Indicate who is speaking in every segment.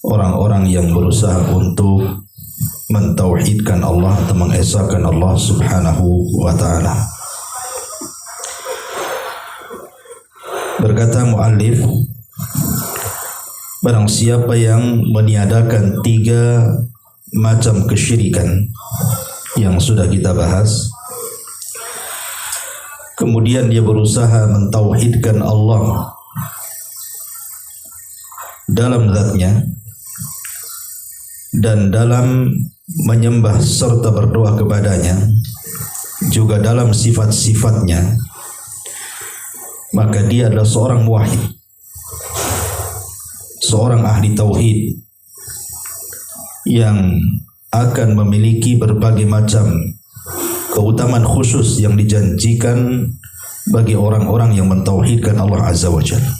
Speaker 1: Orang-orang yang berusaha untuk mentauhidkan Allah atau mengesahkan Allah Subhanahu wa ta'ala. Berkata muallif, barang siapa yang meniadakan 3 macam kesyirikan yang sudah kita bahas, kemudian dia berusaha mentauhidkan Allah dalam zatnya dan dalam menyembah serta berdoa kepadanya, juga dalam sifat-sifatnya, maka dia adalah seorang muwahhid, seorang ahli tauhid yang akan memiliki berbagai macam keutamaan khusus yang dijanjikan bagi orang-orang yang mentauhidkan Allah Azza wa Jalla.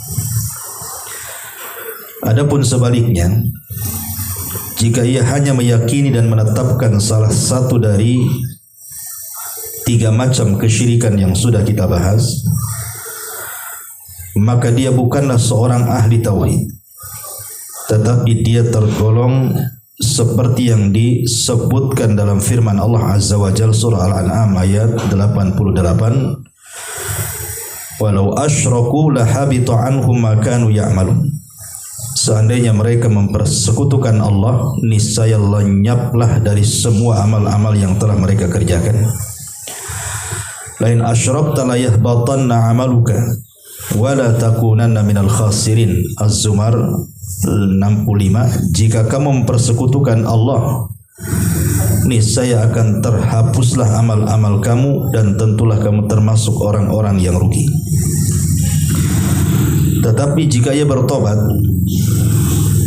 Speaker 1: Adapun sebaliknya, jika ia hanya meyakini dan menetapkan salah satu dari 3 macam kesyirikan yang sudah kita bahas, maka dia bukanlah seorang ahli tauhid, tetapi dia tergolong seperti yang disebutkan dalam firman Allah Azza wa Jalla surah Al-An'am ayat 88, walau asyraku lahabita anhum ma kanu ya'malun. Seandainya mereka mempersekutukan Allah, niscaya lenyaplah dari semua amal-amal yang telah mereka kerjakan. Lain asyrakta la yahbatanna amaluka wa la takunanna minal khasirin. Az-Zumar 65. Jika kamu mempersekutukan Allah, niscaya akan terhapuslah amal-amal kamu dan tentulah kamu termasuk orang-orang yang rugi. Tetapi jika ia bertobat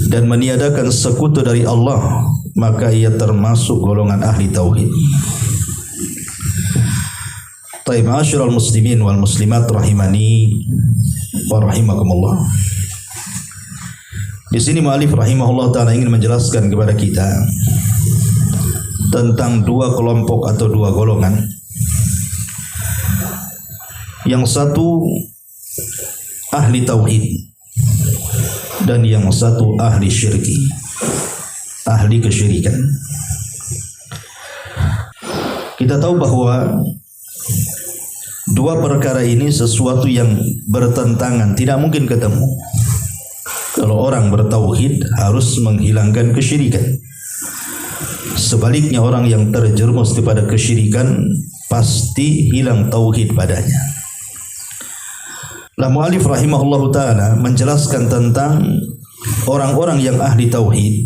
Speaker 1: dan meniadakan sekutu dari Allah, maka ia termasuk golongan ahli tauhid. Taib ma'asyiral muslimin wal muslimat rahimani wa rahimakumullah. Di sini mu'alif rahimahullah ta'ala ingin menjelaskan kepada kita tentang 2 kelompok atau 2 golongan. Yang satu ahli tauhid dan yang satu ahli syirki, ahli kesyirikan. Kita tahu bahwa 2 perkara ini sesuatu yang bertentangan, tidak mungkin ketemu. Kalau orang bertauhid harus menghilangkan kesyirikan. Sebaliknya orang yang terjerumus kepada kesyirikan pasti hilang tauhid padanya. Lah mu'alif rahimahullahu ta'ala menjelaskan tentang orang-orang yang ahli tauhid,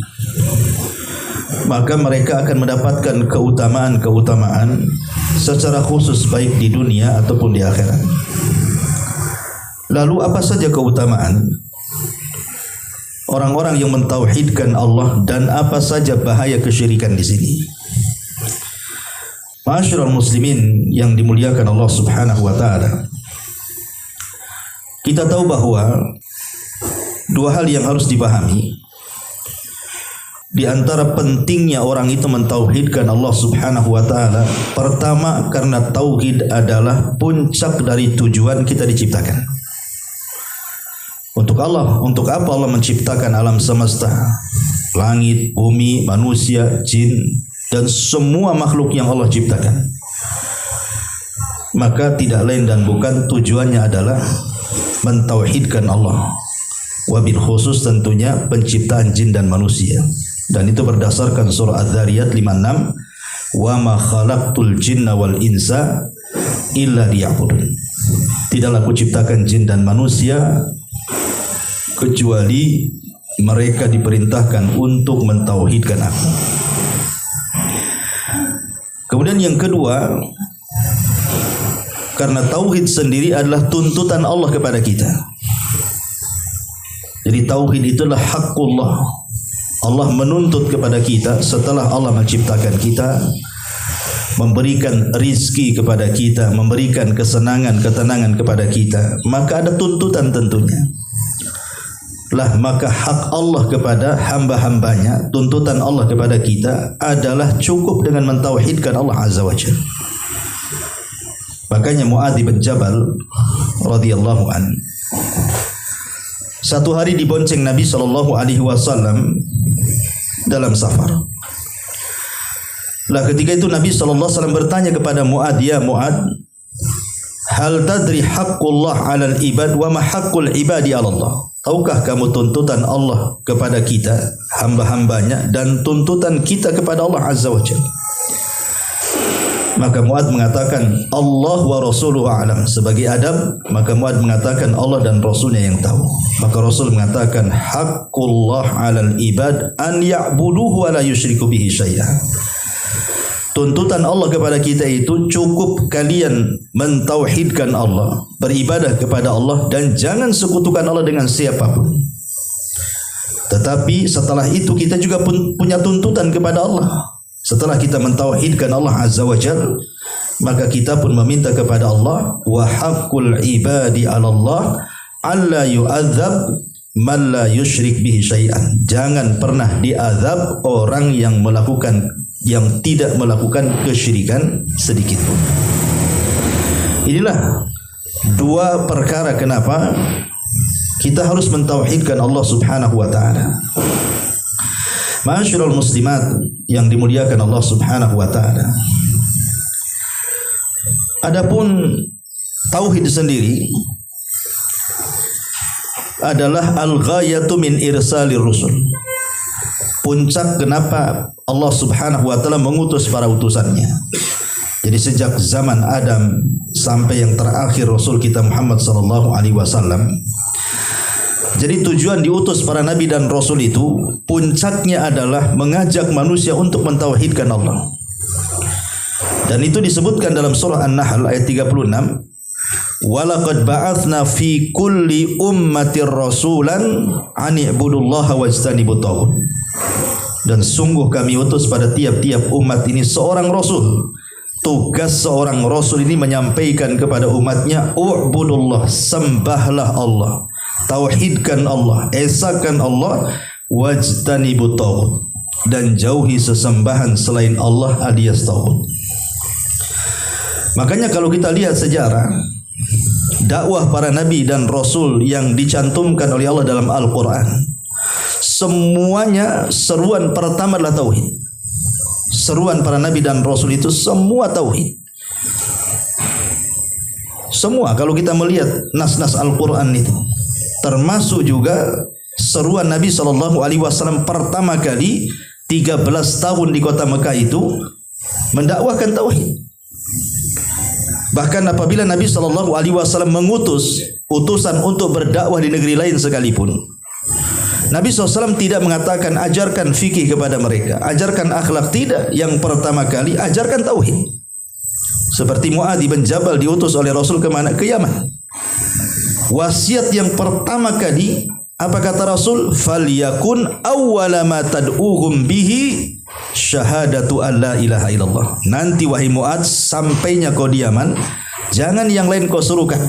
Speaker 1: maka mereka akan mendapatkan keutamaan-keutamaan secara khusus baik di dunia ataupun di akhirat. Lalu apa saja keutamaan orang-orang yang mentauhidkan Allah dan apa saja bahaya kesyirikan di sini? Ma'asyiral muslimin yang dimuliakan Allah Subhanahu wa ta'ala, kita tahu bahwa 2 hal yang harus dipahami. Di antara pentingnya orang itu mentauhidkan Allah Subhanahu wa ta'ala, pertama karena tauhid adalah puncak dari tujuan kita diciptakan. Untuk Allah, untuk apa Allah menciptakan alam semesta? Langit, bumi, manusia, jin, dan semua makhluk yang Allah ciptakan. Maka tidak lain dan bukan tujuannya adalah mentauhidkan Allah, wabil khusus tentunya penciptaan jin dan manusia, dan itu berdasarkan surah Az-Zariyat 56, wa ma khalaqtul jinna wal insa illa liya'budun. Tidaklah aku ciptakan jin dan manusia kecuali mereka diperintahkan untuk mentauhidkan aku. Kemudian yang kedua, karena tauhid sendiri adalah tuntutan Allah kepada kita. Jadi tauhid itulah haqqullah. Allah menuntut kepada kita setelah Allah menciptakan kita, memberikan rizki kepada kita, memberikan kesenangan, ketenangan kepada kita, maka ada tuntutan tentunya. maka hak Allah kepada hamba-hambanya, tuntutan Allah kepada kita adalah cukup dengan mentauhidkan Allah Azza wa Jalla. Makanya Muadz bin Jabal radhiyallahu an satu hari dibonceng Nabi sallallahu alaihi wasallam dalam safar. Ketika itu Nabi sallallahu alaihi wasallam bertanya kepada Muadz, "Ya Muadz, hal tadri haqqullah 'alal ibad wa ma haqqul ibadi 'ala Allah?" Tahukah kamu tuntutan Allah kepada kita, hamba-hambanya, dan tuntutan kita kepada Allah Azza wa Jalla? Maka Muadz mengatakan, Allah wa rasuluhu a'lam. Sebagai adab, maka Muadz mengatakan Allah dan Rasulnya yang tahu. Maka Rasul mengatakan, haqqullah 'alal ibad an ya'buduhu wa la yusyriku bihi syai'an. Tuntutan Allah kepada kita itu cukup kalian mentauhidkan Allah, beribadah kepada Allah dan jangan sekutukan Allah dengan siapapun. Tetapi setelah itu kita juga punya tuntutan kepada Allah. Setelah kita mentauhidkan Allah Azza wa Jalla, maka kita pun meminta kepada Allah, wa haqqul ibadi 'ala Allah alla yu'adzab man la yusyrik bihi syai'an. Jangan pernah diazab orang yang tidak melakukan kesyirikan sedikit pun. Inilah dua perkara kenapa kita harus mentauhidkan Allah Subhanahu wa taala. Ma'asyiral muslimat yang dimuliakan Allah Subhanahu wa taala. Adapun tauhid sendiri adalah al-ghayatu min irsalir rusul. Puncak kenapa Allah Subhanahu wa taala mengutus para utusannya. Jadi sejak zaman Adam sampai yang terakhir Rasul kita Muhammad sallallahu alaihi wasallam. Jadi tujuan diutus para nabi dan rasul itu puncaknya adalah mengajak manusia untuk mentauhidkan Allah. Dan itu disebutkan dalam surah An-Nahl ayat 36. Walaqad ba'atsna fi kulli ummatir rasulan an i'budullaha wajtanibut taghut. Dan sungguh kami utus pada tiap-tiap umat ini seorang rasul. Tugas seorang rasul ini menyampaikan kepada umatnya, u'budullah, sembahlah Allah, tauhidkan Allah, esakan Allah, wajtanibut taghut, dan jauhi sesembahan selain Allah alias taghut. Makanya kalau kita lihat sejarah dakwah para nabi dan rasul yang dicantumkan oleh Allah dalam Al-Quran, semuanya seruan pertama adalah tauhid. Seruan para nabi dan rasul itu semua tauhid. Semua, kalau kita melihat nas-nas Al-Quran itu, termasuk juga seruan Nabi SAW pertama kali 13 tahun di kota Mekah itu mendakwahkan tauhid. Bahkan apabila Nabi SAW mengutus utusan untuk berdakwah di negeri lain sekalipun, Nabi SAW tidak mengatakan ajarkan fikih kepada mereka, ajarkan akhlak, tidak. Yang pertama kali ajarkan tauhid. Seperti Muadz bin Jabal diutus oleh Rasul ke mana? Ke Yaman. Wasiat yang pertama kali, apa kata Rasul? Falyakun awwala ma tad'uhum bihi syahadatu an la ilaha illallah. Nanti wahai Muadz, sampainya kau di Yaman, jangan yang lain kau serukan,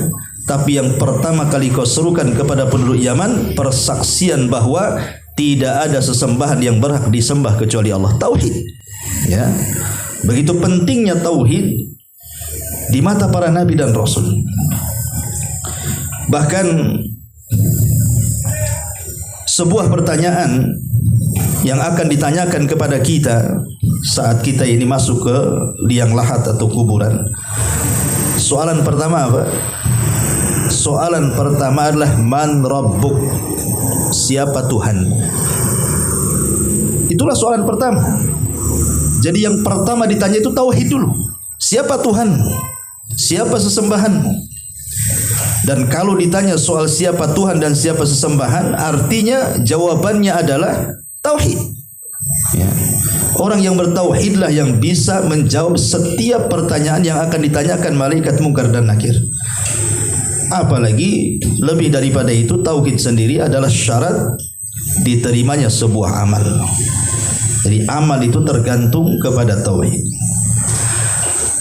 Speaker 1: tapi yang pertama kali kau serukan kepada penduduk Yaman persaksian bahwa tidak ada sesembahan yang berhak disembah kecuali Allah. Tauhid. Ya. Begitu pentingnya tauhid di mata para nabi dan rasul. Bahkan sebuah pertanyaan yang akan ditanyakan kepada kita saat kita ini masuk ke liang lahat atau kuburan. Soalan pertama apa? Soalan pertama adalah man rabbuk? Siapa Tuhan? Itulah soalan pertama. Jadi yang pertama ditanya itu tauhid dulu. Siapa Tuhan? Siapa sesembahanmu? Dan kalau ditanya soal siapa Tuhan dan siapa sesembahan, artinya jawabannya adalah tauhid. Ya. Orang yang bertauhidlah yang bisa menjawab setiap pertanyaan yang akan ditanyakan malaikat mungkar dan nakir. Apalagi lebih daripada itu, tauhid sendiri adalah syarat diterimanya sebuah amal. Jadi amal itu tergantung kepada tauhid.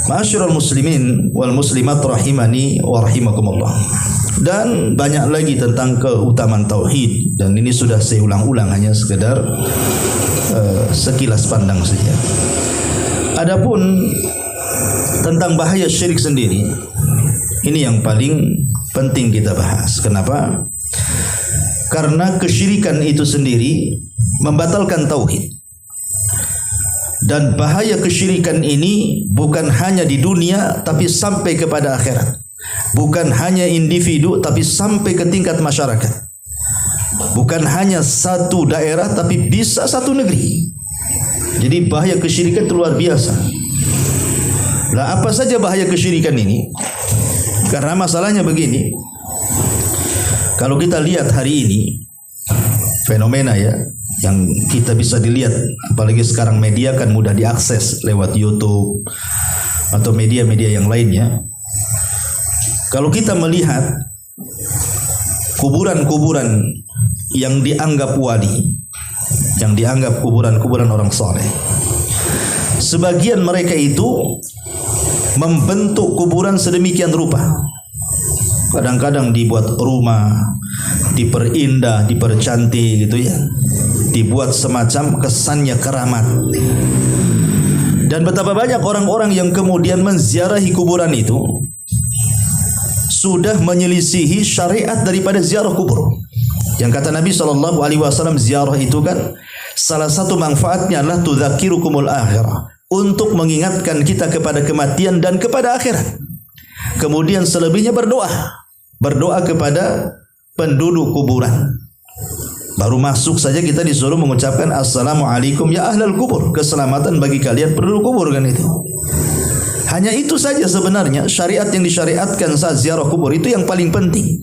Speaker 1: Ma'asyiral muslimin wal muslimat rahimani wa rahimakumullah. dan banyak lagi tentang keutamaan tauhid, dan ini sudah saya ulang-ulang, hanya sekedar sekilas pandang saja. Adapun tentang bahaya syirik sendiri, ini yang paling penting kita bahas. Kenapa? Karena kesyirikan itu sendiri membatalkan tauhid. Dan bahaya kesyirikan ini bukan hanya di dunia, tapi sampai kepada akhirat. Bukan hanya individu, tapi sampai ke tingkat masyarakat. Bukan hanya satu daerah, tapi bisa satu negeri. Jadi bahaya kesyirikan itu luar biasa. Lah, apa saja bahaya kesyirikan ini? Karena masalahnya begini. Kalau kita lihat hari ini fenomena ya, yang kita bisa dilihat, apalagi sekarang media kan mudah diakses lewat YouTube atau media-media yang lainnya. Kalau kita melihat kuburan-kuburan yang dianggap wali, yang dianggap kuburan-kuburan orang soleh, sebagian mereka itu membentuk kuburan sedemikian rupa. Kadang-kadang dibuat rumah, diperindah, dipercantik gitu ya, dibuat semacam kesannya keramat. Dan betapa banyak orang-orang yang kemudian menziarahi kuburan itu sudah menyelisihi syariat daripada ziarah kubur. Yang kata Nabi SAW, ziarah itu kan salah satu manfaatnya adalah tudzakirukumul akhirah, untuk mengingatkan kita kepada kematian dan kepada akhirat. Kemudian selebihnya berdoa kepada penduduk kuburan. Baru masuk saja kita disuruh mengucapkan assalamualaikum ya ahlal kubur, keselamatan bagi kalian penduduk kubur, kan itu. Hanya itu saja sebenarnya syariat yang disyariatkan saat ziarah kubur itu yang paling penting.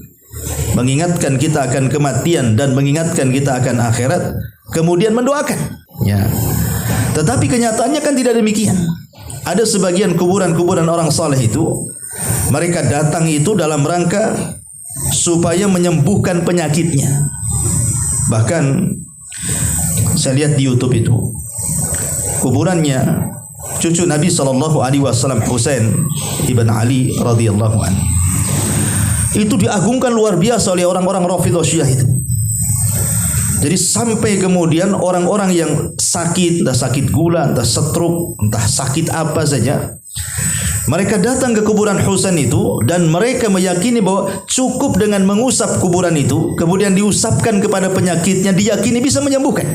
Speaker 1: Mengingatkan kita akan kematian dan mengingatkan kita akan akhirat, kemudian mendoakan. Ya. Tetapi kenyataannya kan tidak demikian. Ada sebagian kuburan-kuburan orang saleh itu, mereka datang itu dalam rangka supaya menyembuhkan penyakitnya. Bahkan saya lihat di YouTube itu, kuburannya cucu Nabi SAW, Husain ibn Ali radhiyallahu anhu, itu diagungkan luar biasa oleh orang-orang Rafidhah Syiah itu. Jadi sampai kemudian orang-orang yang sakit, entah sakit gula, entah stroke, entah sakit apa saja, mereka datang ke kuburan Husain itu dan mereka meyakini bahwa cukup dengan mengusap kuburan itu, kemudian diusapkan kepada penyakitnya, diyakini bisa menyembuhkan.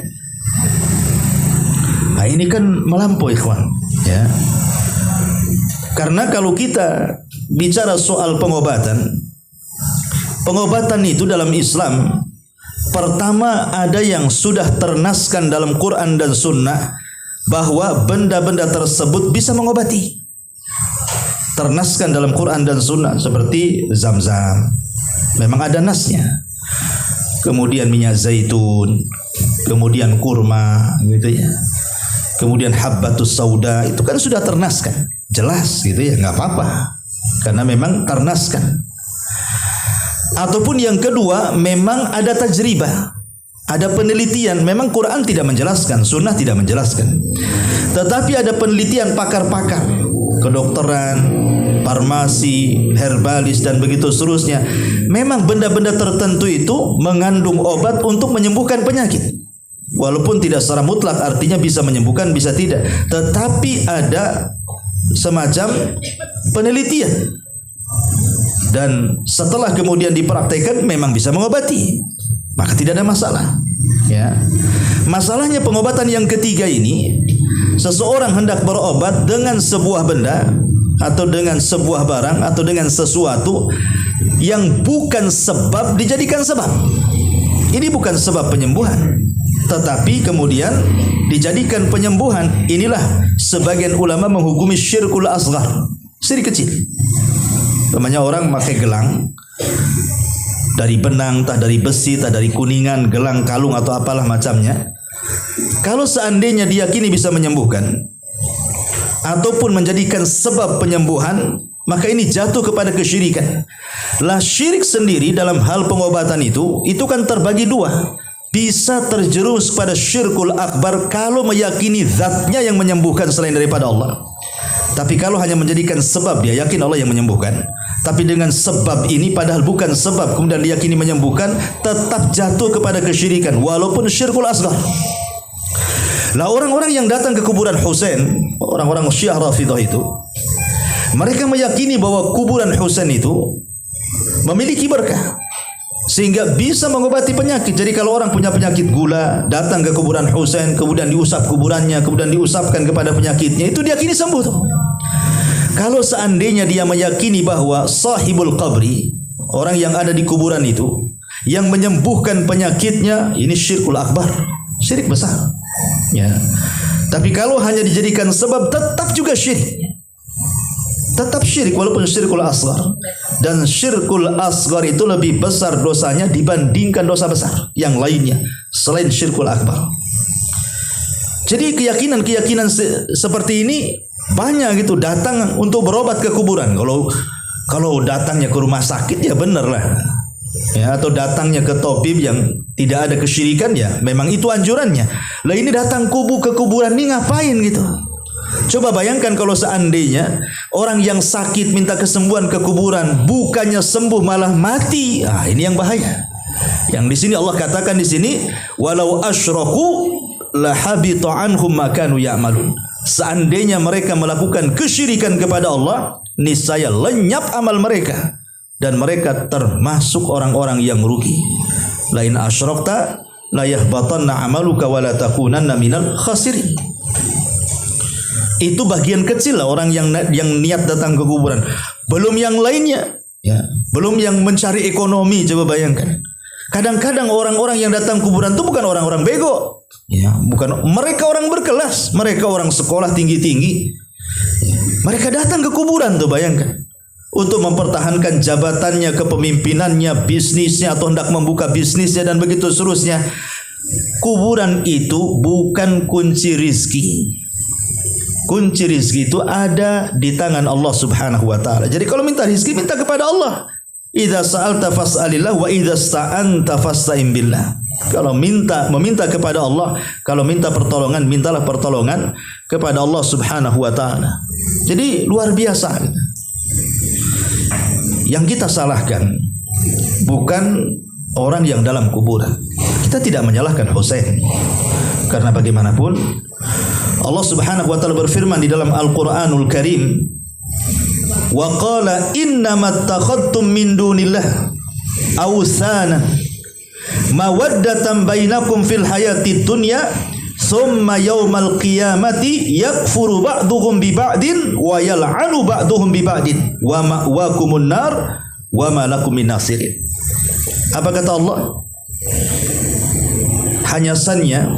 Speaker 1: Nah, ini kan melampaui, ikhwan, ya. Karena kalau kita bicara soal pengobatan itu dalam Islam, pertama ada yang sudah ternaskan dalam Quran dan Sunnah bahwa benda-benda tersebut bisa mengobati. Ternaskan dalam Quran dan Sunnah seperti Zam-Zam, memang ada nasnya. Kemudian minyak zaitun, kemudian kurma, gitu ya. Kemudian habbatus sauda, itu kan sudah ternaskan, jelas gitu ya, nggak apa-apa, karena memang ternaskan. Ataupun yang kedua, memang ada tajribah, ada penelitian. Memang Quran tidak menjelaskan, Sunnah tidak menjelaskan, tetapi ada penelitian pakar-pakar kedokteran, farmasi, herbalis, dan begitu seterusnya. Memang benda-benda tertentu itu mengandung obat untuk menyembuhkan penyakit. Walaupun tidak secara mutlak artinya bisa menyembuhkan, bisa tidak. Tetapi ada semacam penelitian. Dan setelah kemudian dipraktekkan memang bisa mengobati. Maka tidak ada masalah. Ya. Masalahnya pengobatan yang ketiga ini, seseorang hendak berobat dengan sebuah benda atau dengan sebuah barang atau dengan sesuatu yang bukan sebab dijadikan sebab. Ini bukan sebab penyembuhan, tetapi kemudian dijadikan penyembuhan. Inilah sebagian ulama menghukumi syirkul asghar, syirik kecil. Namanya orang pakai gelang dari benang, entah dari besi, entah dari kuningan, gelang kalung atau apalah macamnya. Kalau seandainya diyakini bisa menyembuhkan ataupun menjadikan sebab penyembuhan, maka ini jatuh kepada kesyirikan. Lah, syirik sendiri dalam hal pengobatan itu kan terbagi dua. Bisa terjerumus pada syirkul akbar kalau meyakini zatnya yang menyembuhkan selain daripada Allah. Tapi kalau hanya menjadikan sebab, dia yakin Allah yang menyembuhkan, Tapi dengan sebab ini, padahal bukan sebab, kemudian diyakini menyembuhkan, tetap jatuh kepada kesyirikan walaupun syirkul asghar. Lah orang-orang yang datang ke kuburan Husain, orang-orang Syiah Rafidhah itu, mereka meyakini bahwa kuburan Husain itu memiliki berkah sehingga bisa mengobati penyakit. Jadi kalau orang punya penyakit gula, datang ke kuburan Husain, kemudian diusap kuburannya, kemudian diusapkan kepada penyakitnya, itu diyakini sembuh tuh. Kalau seandainya dia meyakini bahwa sahibul qabri, orang yang ada di kuburan itu, yang menyembuhkan penyakitnya, ini syirkul akbar, syirik besar. Ya. Tapi kalau hanya dijadikan sebab, tetap juga syirik. Tetap syirik walaupun syirkul asghar. Dan syirkul asghar itu lebih besar dosanya dibandingkan dosa besar yang lainnya selain syirkul akbar. Jadi keyakinan-keyakinan seperti ini banyak gitu, datang untuk berobat ke kuburan. Kalau datangnya ke rumah sakit ya benar lah. Ya, atau datangnya ke tabib yang tidak ada kesyirikan, ya memang itu anjurannya. Lah ini datang ke kuburan ini ngapain gitu? Coba bayangkan kalau seandainya orang yang sakit minta kesembuhan ke kuburan, bukannya sembuh malah mati. Ah, ini yang bahaya. Yang di sini Allah katakan di sini, walau asyraku la habita anhum ma kanu ya'malun. Seandainya mereka melakukan kesyirikan kepada Allah, niscaya lenyap amal mereka dan mereka termasuk orang-orang yang rugi. La in asyrakta la yahbatanna amaluka wa la takunanna minal khasirin. Itu bagian kecil lah orang yang niat datang ke kuburan. Belum yang lainnya, ya. Belum yang mencari ekonomi. Coba bayangkan. Kadang-kadang orang-orang yang datang kuburan itu bukan orang-orang bego, ya, bukan, mereka orang berkelas, mereka orang sekolah tinggi-tinggi. Mereka datang ke kuburan tuh, bayangkan, untuk mempertahankan jabatannya, kepemimpinannya, bisnisnya, atau hendak membuka bisnisnya dan begitu seterusnya. Kuburan itu bukan kunci rizki. Kunci rizki itu ada di tangan Allah Subhanahu wa taala. Jadi kalau minta rizki, minta kepada Allah. Idza sa'alta fas'alillah wa idza sta'anta fasta'in billah. Kalau meminta kepada Allah, kalau minta pertolongan, mintalah pertolongan kepada Allah Subhanahu wa taala. Jadi luar biasa. Yang kita salahkan bukan orang yang dalam kuburan. Kita tidak menyalahkan Husain. Karena bagaimanapun Allah Subhanahu wa taala berfirman di dalam Al-Qur'anul Karim, wa qala innamattakhadtum min dunillah awsana mawaddatan bainakum fil hayatid dunya thumma yaumal qiyamati yakfuru ba'duhum bi ba'din wa yal'anu ba'duhum bi ba'din wa ma'wakumun nar wa ma lakum min nasirin. Apa kata Allah? Hanya saja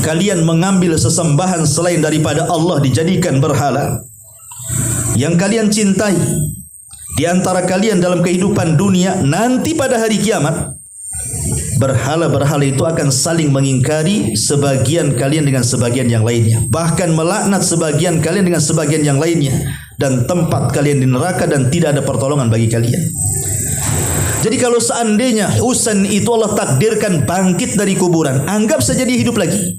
Speaker 1: kalian mengambil sesembahan selain daripada Allah dijadikan berhala yang kalian cintai di antara kalian dalam kehidupan dunia. Nanti pada hari kiamat, berhala-berhala itu akan saling mengingkari sebagian kalian dengan sebagian yang lainnya, bahkan melaknat sebagian kalian dengan sebagian yang lainnya, dan tempat kalian di neraka dan tidak ada pertolongan bagi kalian. Jadi kalau seandainya Husain itu Allah takdirkan bangkit dari kuburan, anggap saja dia hidup lagi,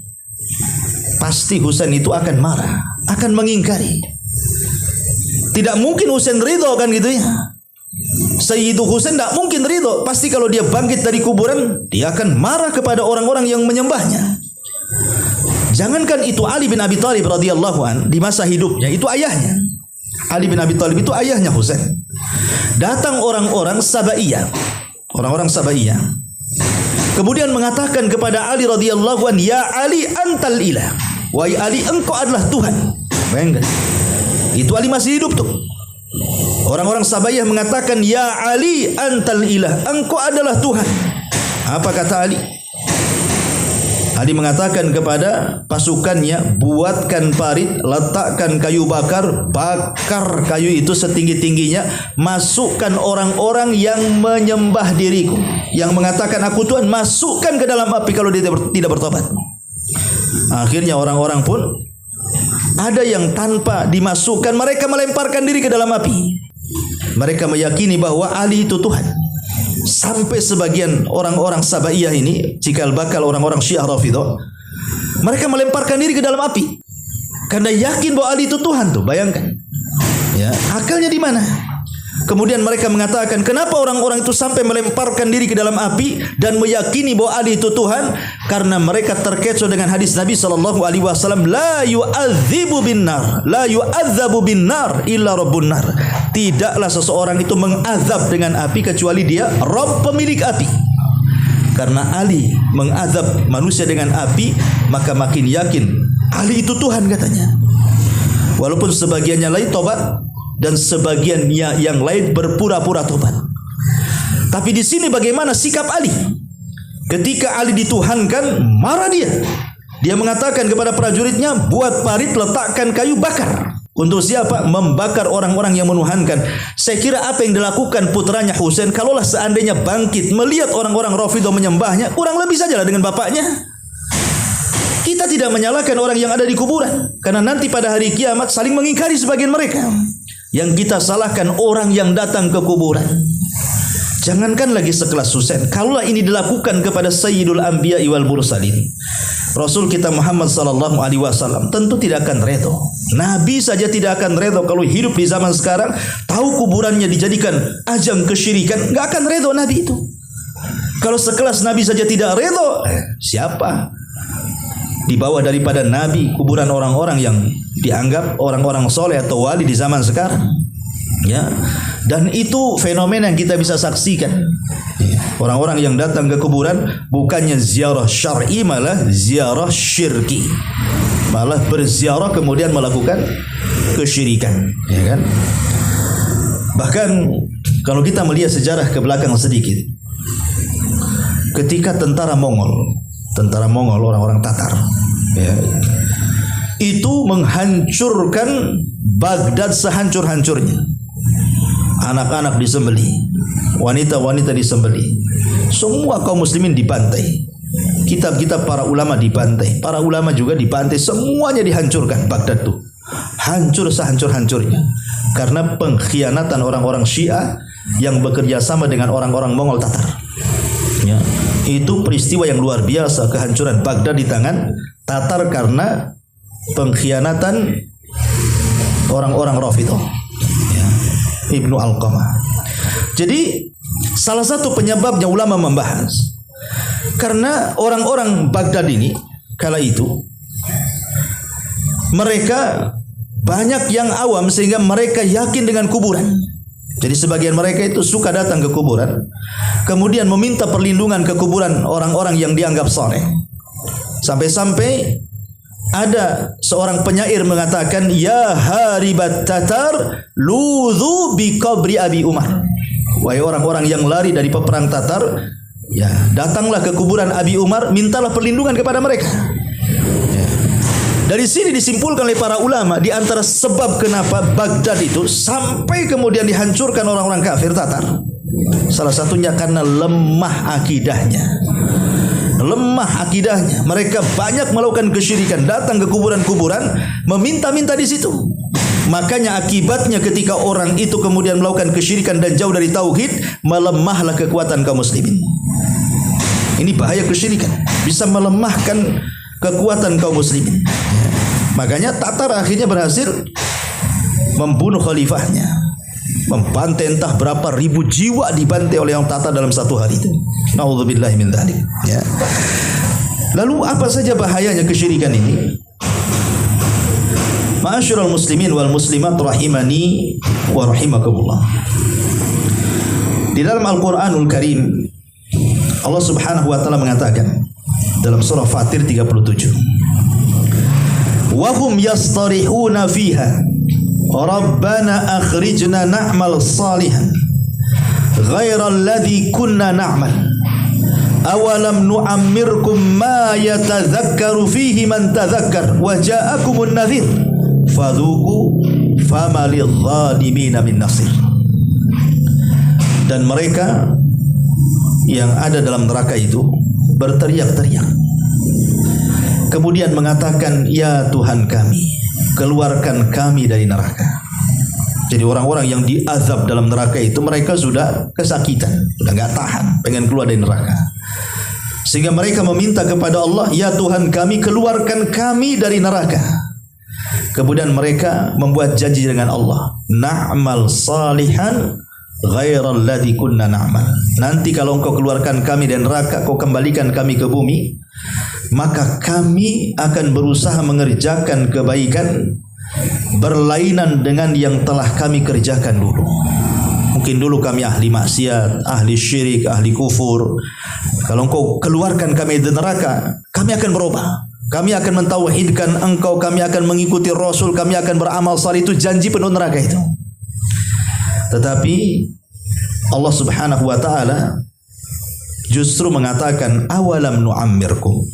Speaker 1: pasti Husain itu akan marah, akan mengingkari. Tidak mungkin Husain ridho kan gitu ya. Sayyidu Husain tidak mungkin ridho. Pasti kalau dia bangkit dari kuburan, dia akan marah kepada orang-orang yang menyembahnya. Jangankan itu Ali bin Abi Thalib radhiyallahu an, di masa hidupnya itu ayahnya. Ali bin Abi Thalib itu ayahnya Husain. Datang orang-orang Sabaiyah, orang-orang Sabaiyah, kemudian mengatakan kepada Ali radhiyallahu an, ya Ali antal ilah, wahai Ali, engkau adalah Tuhan. Bayangkan, itu Ali masih hidup tuh. Orang-orang Sabaiyah mengatakan, ya Ali antal ilah, engkau adalah Tuhan. Apa kata Ali? Ali mengatakan kepada pasukannya, buatkan parit, letakkan kayu bakar, bakar kayu itu setinggi-tingginya, masukkan orang-orang yang menyembah diriku, yang mengatakan aku Tuhan, masukkan ke dalam api kalau dia tidak bertobat. Akhirnya orang-orang pun ada yang tanpa dimasukkan, mereka melemparkan diri ke dalam api. Mereka meyakini bahwa Ali itu Tuhan. Sampai sebagian orang-orang Sabaiyah ini, cikal bakal orang-orang Syiah Rafidhah, mereka melemparkan diri ke dalam api karena yakin bahwa Ali itu Tuhan tuh. Bayangkan, ya, akalnya di mana? Kemudian mereka mengatakan, kenapa orang-orang itu sampai melemparkan diri ke dalam api dan meyakini bahwa Ali itu Tuhan? Karena mereka terkecoh dengan hadis Nabi SAW, la yu'adzibu binnar, la yu'adzabu binnar illa rabbun nar. Tidaklah seseorang itu mengazab dengan api kecuali dia Rabb pemilik api. Karena Ali mengazab manusia dengan api, maka makin yakin Ali itu Tuhan katanya. Walaupun sebagiannya lain tobat dan sebagian yang lain berpura-pura tobat. Tapi di sini bagaimana sikap Ali? Ketika Ali dituhankan, marah dia. Dia mengatakan kepada prajuritnya, buat parit, letakkan kayu, bakar. Untuk siapa? Membakar orang-orang yang menuhankan. Saya kira apa yang dilakukan putranya Husain, kalaulah seandainya bangkit melihat orang-orang Rafidhah menyembahnya, kurang lebih sajalah dengan bapaknya. Kita tidak menyalahkan orang yang ada di kuburan, karena nanti pada hari kiamat saling mengingkari sebagian mereka. Yang kita salahkan orang yang datang ke kuburan. Jangankan lagi sekelas Husain, kalaulah ini dilakukan kepada Sayyidul Anbiya wal Mursalin, Rasul kita Muhammad sallallahu alaihi wasallam tentu tidak akan redha. Nabi saja tidak akan redha kalau hidup di zaman sekarang, tahu kuburannya dijadikan ajang kesyirikan, enggak akan redha Nabi itu. Kalau sekelas Nabi saja tidak redha, siapa? Di bawah daripada Nabi, kuburan orang-orang yang dianggap orang-orang soleh atau wali di zaman sekarang, ya. Dan itu fenomena yang kita bisa saksikan. Orang-orang yang datang ke kuburan bukannya ziarah syar'i, malah ziarah syirki, malah berziarah kemudian melakukan kesyirikan, ya kan? Bahkan kalau kita melihat sejarah ke belakang sedikit, ketika tentara Mongol orang-orang Tatar, ya, itu menghancurkan Baghdad sehancur-hancurnya. Anak-anak disembelih, wanita-wanita disembelih, semua kaum muslimin dibantai, kitab-kitab para ulama dibantai, para ulama juga dibantai, semuanya dihancurkan. Baghdad itu hancur sehancur-hancurnya karena pengkhianatan orang-orang Syiah yang bekerja sama dengan orang-orang Mongol Tatar, ya. Itu peristiwa yang luar biasa, kehancuran Baghdad di tangan Tatar karena pengkhianatan orang-orang Rafidhah, ya, Ibnu Alqamah. Jadi salah satu penyebabnya ulama membahas karena orang-orang Baghdad ini kala itu mereka banyak yang awam sehingga mereka yakin dengan kuburan. Jadi sebagian mereka itu suka datang ke kuburan, kemudian meminta perlindungan ke kuburan orang-orang yang dianggap saleh. Sampai-sampai ada seorang penyair mengatakan, ya haribat Tatar ludhu bi qabri Abi Umar. Wahai orang-orang yang lari dari peperang Tatar, ya, datanglah ke kuburan Abi Umar, mintalah perlindungan kepada mereka. Dari sini disimpulkan oleh para ulama, di antara sebab kenapa Baghdad itu sampai kemudian dihancurkan orang-orang kafir Tatar, salah satunya karena lemah akidahnya. Lemah akidahnya, mereka banyak melakukan kesyirikan, datang ke kuburan-kuburan, meminta-minta di situ. Makanya akibatnya ketika orang itu kemudian melakukan kesyirikan dan jauh dari tauhid, melemahlah kekuatan kaum muslimin. Ini bahaya kesyirikan, bisa melemahkan kekuatan kaum muslimin. Makanya Tatar akhirnya berhasil membunuh khalifahnya, membantai entah berapa ribu jiwa dibantai oleh orang Tatar dalam satu hari itu. Nauzubillahi min dzalik, ya. Lalu apa saja bahayanya kesyirikan ini? Ma'asyiral muslimin wal muslimat rahimani wa rahimakumullah. Di dalam Al-Qur'anul Karim Allah Subhanahu wa taala mengatakan dalam surah Fatir 37, wa hum yastarihuna fiha rabbana akhrijna na'mal salihan ghaira alladhi kunna na'mal awalam nu'ammirkum ma yatadhakkaru fihi man tadhakkar wa ja'akumun nadhir fadhuku fama lidh-dhalimina min nasir. Dan mereka yang ada dalam neraka itu berteriak-teriak, kemudian mengatakan, ya Tuhan kami, keluarkan kami dari neraka. Jadi orang-orang yang diazab dalam neraka itu mereka sudah kesakitan, sudah nggak tahan, pengen keluar dari neraka, sehingga mereka meminta kepada Allah, ya Tuhan kami, keluarkan kami dari neraka. Kemudian mereka membuat janji dengan Allah, na'mal salihan ghairal ladzi kunna na'mal. Nanti kalau engkau keluarkan kami dari neraka, kau kembalikan kami ke bumi, maka kami akan berusaha mengerjakan kebaikan berlainan dengan yang telah kami kerjakan dulu. Mungkin dulu kami ahli maksiat, ahli syirik, ahli kufur. Kalau engkau keluarkan kami dari neraka, kami akan berubah. Kami akan mentauhidkan engkau, kami akan mengikuti Rasul, kami akan beramal saleh. Itu janji penuh neraka itu. Tetapi Allah Subhanahu wa taala justru mengatakan, awalam nu'ammirkum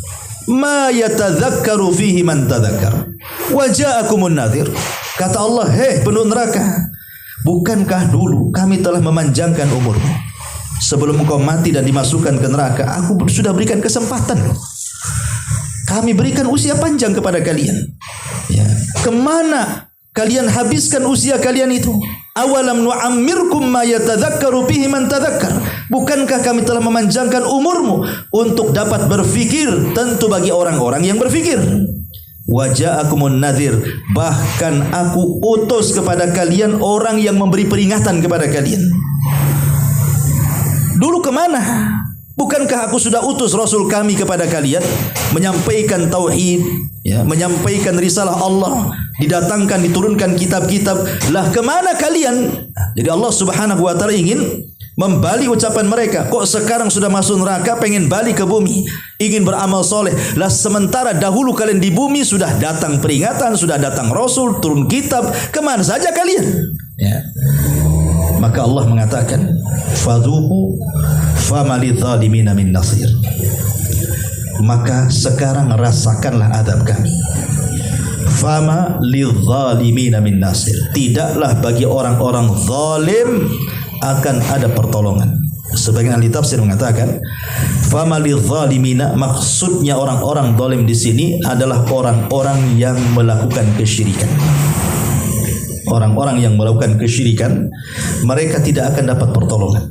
Speaker 1: ma yatadzakkaru fihi man tadzakkar wa ja'akumun nadhir. Kata Allah, hei penuh neraka, bukankah dulu kami telah memanjangkan umurmu? Sebelum engkau mati dan dimasukkan ke neraka, aku sudah berikan kesempatan. Kami berikan usia panjang kepada kalian. Ya. Kemana kalian habiskan usia kalian itu? Awalam nu'ammirkum ma yatadzakkaru fihi man tadzakkar. Bukankah kami telah memanjangkan umurmu untuk dapat berfikir? Tentu bagi orang-orang yang berfikir. Wa ja'akumun nadhir. Bahkan aku utus kepada kalian orang yang memberi peringatan kepada kalian. Dulu kemana? Bukankah aku sudah utus Rasul kami kepada kalian, menyampaikan tauhid, ya, menyampaikan risalah Allah, didatangkan, diturunkan kitab-kitab. Lah kemana kalian? Jadi Allah Subhanahu wa taala ingin membalik ucapan mereka. Kok sekarang sudah masuk neraka, pengen balik ke bumi, ingin beramal soleh. Lah sementara dahulu kalian di bumi sudah datang peringatan, sudah datang Rasul, turun kitab. Kemana saja kalian? Ya. Maka Allah mengatakan, fadhuqu fama lidzalimina min nasir. Maka sekarang rasakanlah adab kami. Fama lidzalimina min nasir. Tidaklah bagi orang-orang zalim akan ada pertolongan. Sebagian ahli tafsir mengatakan, fama lidzalimina, maksudnya orang-orang zalim di sini adalah orang-orang yang melakukan kesyirikan. Orang-orang yang melakukan kesyirikan, mereka tidak akan dapat pertolongan.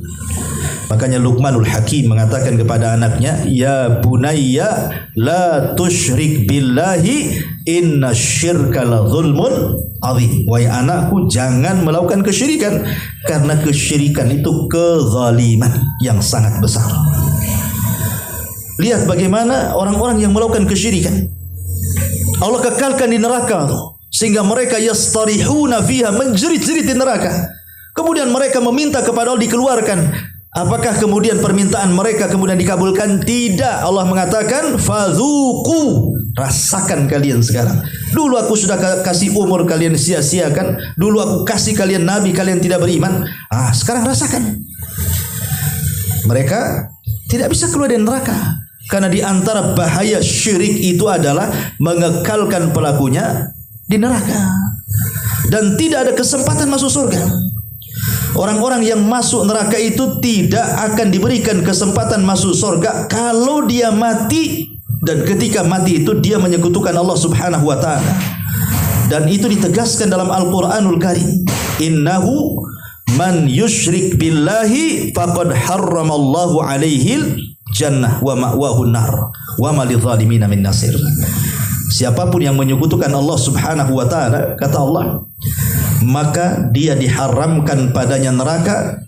Speaker 1: Makanya Luqmanul Hakim mengatakan kepada anaknya, ya bunayya la tusyrik billahi inna syirka la zulmun azim. Wahai anakku, jangan melakukan kesyirikan, karena kesyirikan itu kezaliman yang sangat besar. Lihat bagaimana orang-orang yang melakukan kesyirikan Allah kekalkan di neraka tuh, sehingga mereka yastarihuna fiha, menjerit-jerit di neraka. Kemudian mereka meminta kepada Allah dikeluarkan. Apakah kemudian permintaan mereka kemudian dikabulkan? Tidak. Allah mengatakan, fadzuqu, rasakan kalian sekarang. Dulu aku sudah kasih umur, kalian sia-siakan. Dulu aku kasih kalian nabi, kalian tidak beriman. Sekarang rasakan. Mereka tidak bisa keluar dari neraka, karena di antara bahaya syirik itu adalah mengekalkan pelakunya di neraka, dan tidak ada kesempatan masuk surga. Orang-orang yang masuk neraka itu tidak akan diberikan kesempatan masuk surga kalau dia mati, dan ketika mati itu dia menyekutukan Allah Subhanahu wa taala. Dan itu ditegaskan dalam Al-Qur'anul Karim, innahu man yusyrik billahi faqad harramallahu alaihil jannah wa ma'wahun nar wa ma lidzalimin min nasir. Siapapun yang menyekutukan Allah Subhanahu wa taala, kata Allah, maka dia diharamkan padanya neraka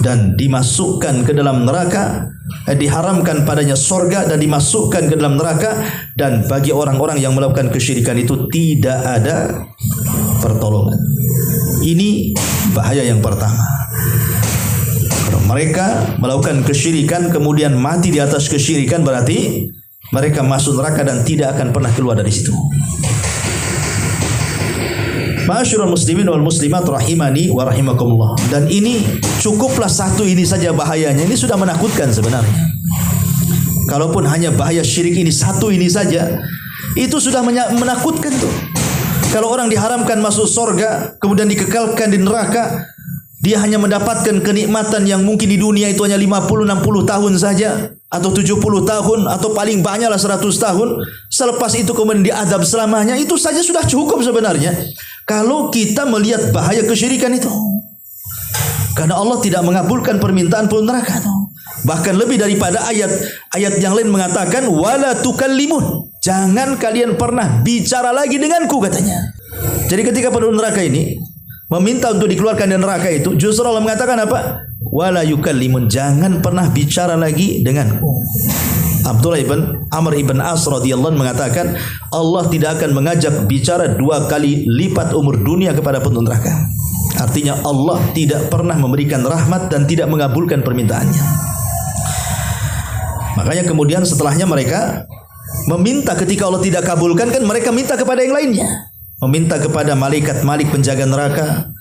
Speaker 1: dan dimasukkan ke dalam neraka, diharamkan padanya surga dan dimasukkan ke dalam neraka. Dan bagi orang-orang yang melakukan kesyirikan itu tidak ada pertolongan. Ini bahaya yang pertama. Kalau mereka melakukan kesyirikan kemudian mati di atas kesyirikan, berarti mereka masuk neraka dan tidak akan pernah keluar dari situ. Ma'asyiral muslimin wal muslimat rahimani wa rahimakumullah. Dan ini cukuplah satu ini saja bahayanya. Ini sudah menakutkan sebenarnya. Kalaupun hanya bahaya syirik ini satu ini saja, itu sudah menakutkan tuh. Kalau orang diharamkan masuk surga kemudian dikekalkan di neraka, dia hanya mendapatkan kenikmatan yang mungkin di dunia itu hanya 50-60 tahun saja, atau 70 tahun, atau paling banyaklah 100 tahun. Selepas itu kemudian diazab selamanya. Itu saja sudah cukup sebenarnya, kalau kita melihat bahaya kesyirikan itu. Karena Allah tidak mengabulkan permintaan penduduk neraka itu. Bahkan lebih daripada ayat yang lain mengatakan, wala tukallimun, jangan kalian pernah bicara lagi denganku, katanya. Jadi ketika penduduk neraka ini meminta untuk dikeluarkan dari neraka itu, justru Allah mengatakan apa? Wala yukallimun, jangan pernah bicara lagi denganku. Abdullah ibn Amr ibn As radhiyallahu anhu mengatakan, Allah tidak akan mengajak bicara 2 kali lipat umur dunia kepada penduduk neraka. Artinya Allah tidak pernah memberikan rahmat dan tidak mengabulkan permintaannya. Makanya kemudian setelahnya mereka meminta, ketika Allah tidak kabulkan, kan mereka minta kepada yang lainnya. Meminta kepada malaikat penjaga neraka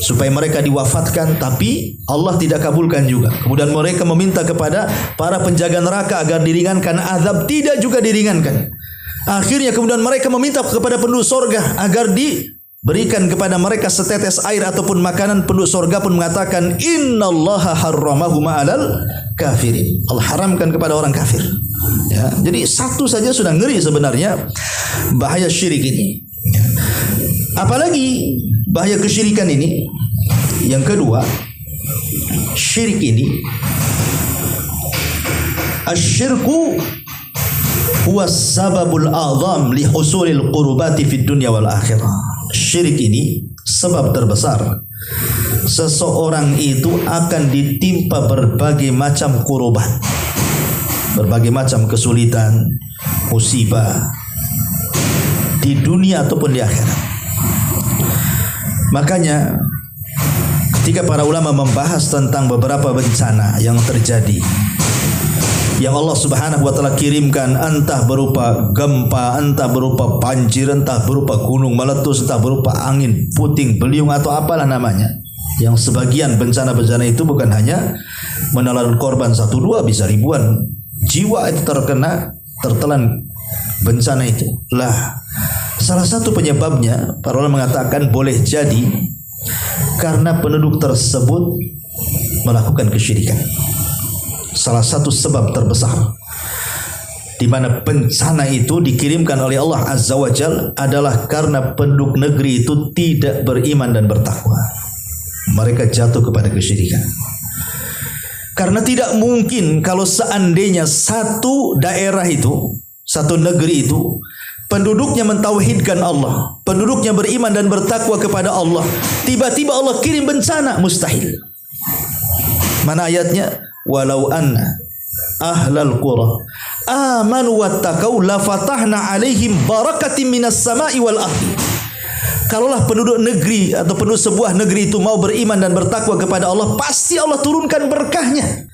Speaker 1: supaya mereka diwafatkan, tapi Allah tidak kabulkan juga. Kemudian mereka meminta kepada para penjaga neraka agar diringankan azab, tidak juga diringankan. Akhirnya kemudian mereka meminta kepada penduduk surga agar diberikan kepada mereka setetes air ataupun makanan. Penduduk surga pun mengatakan, innallaha harramahuma 'alal kafirin. Allah haramkan kepada orang kafir. Ya, jadi satu saja sudah ngeri sebenarnya bahaya syirik ini. Apalagi bahaya kesyirikan ini. Yang kedua, syirik ini, asyirku huwa sababul a'zam li husulil qurbati fid dunya wal akhirah. Syirik ini sebab terbesar seseorang itu akan ditimpa berbagai macam kurban, berbagai macam kesulitan, musibah di dunia ataupun di akhirat. Makanya ketika para ulama membahas tentang beberapa bencana yang terjadi, yang Allah Subhanahu wa taala kirimkan, entah berupa gempa, entah berupa banjir, entah berupa gunung meletus, entah berupa angin puting beliung atau apalah namanya, yang sebagian bencana-bencana itu bukan hanya menelan korban 1-2, bisa ribuan jiwa itu tertelan bencana itu. Lah, salah satu penyebabnya para ulama mengatakan boleh jadi karena penduduk tersebut melakukan kesyirikan. Salah satu sebab terbesar di mana bencana itu dikirimkan oleh Allah Azza wa Jalla adalah karena penduduk negeri itu tidak beriman dan bertakwa. Mereka jatuh kepada kesyirikan. Karena tidak mungkin kalau seandainya satu daerah itu, satu negeri itu, penduduknya mentauhidkan Allah, penduduknya beriman dan bertakwa kepada Allah, tiba-tiba Allah kirim bencana, mustahil. Mana ayatnya? Walau anna ahlal qura amanu wattaqau la fatahna alaihim barakatim minas sama'i wal ardi. Kalaulah penduduk negeri atau penduduk sebuah negeri itu mau beriman dan bertakwa kepada Allah, pasti Allah turunkan berkahnya.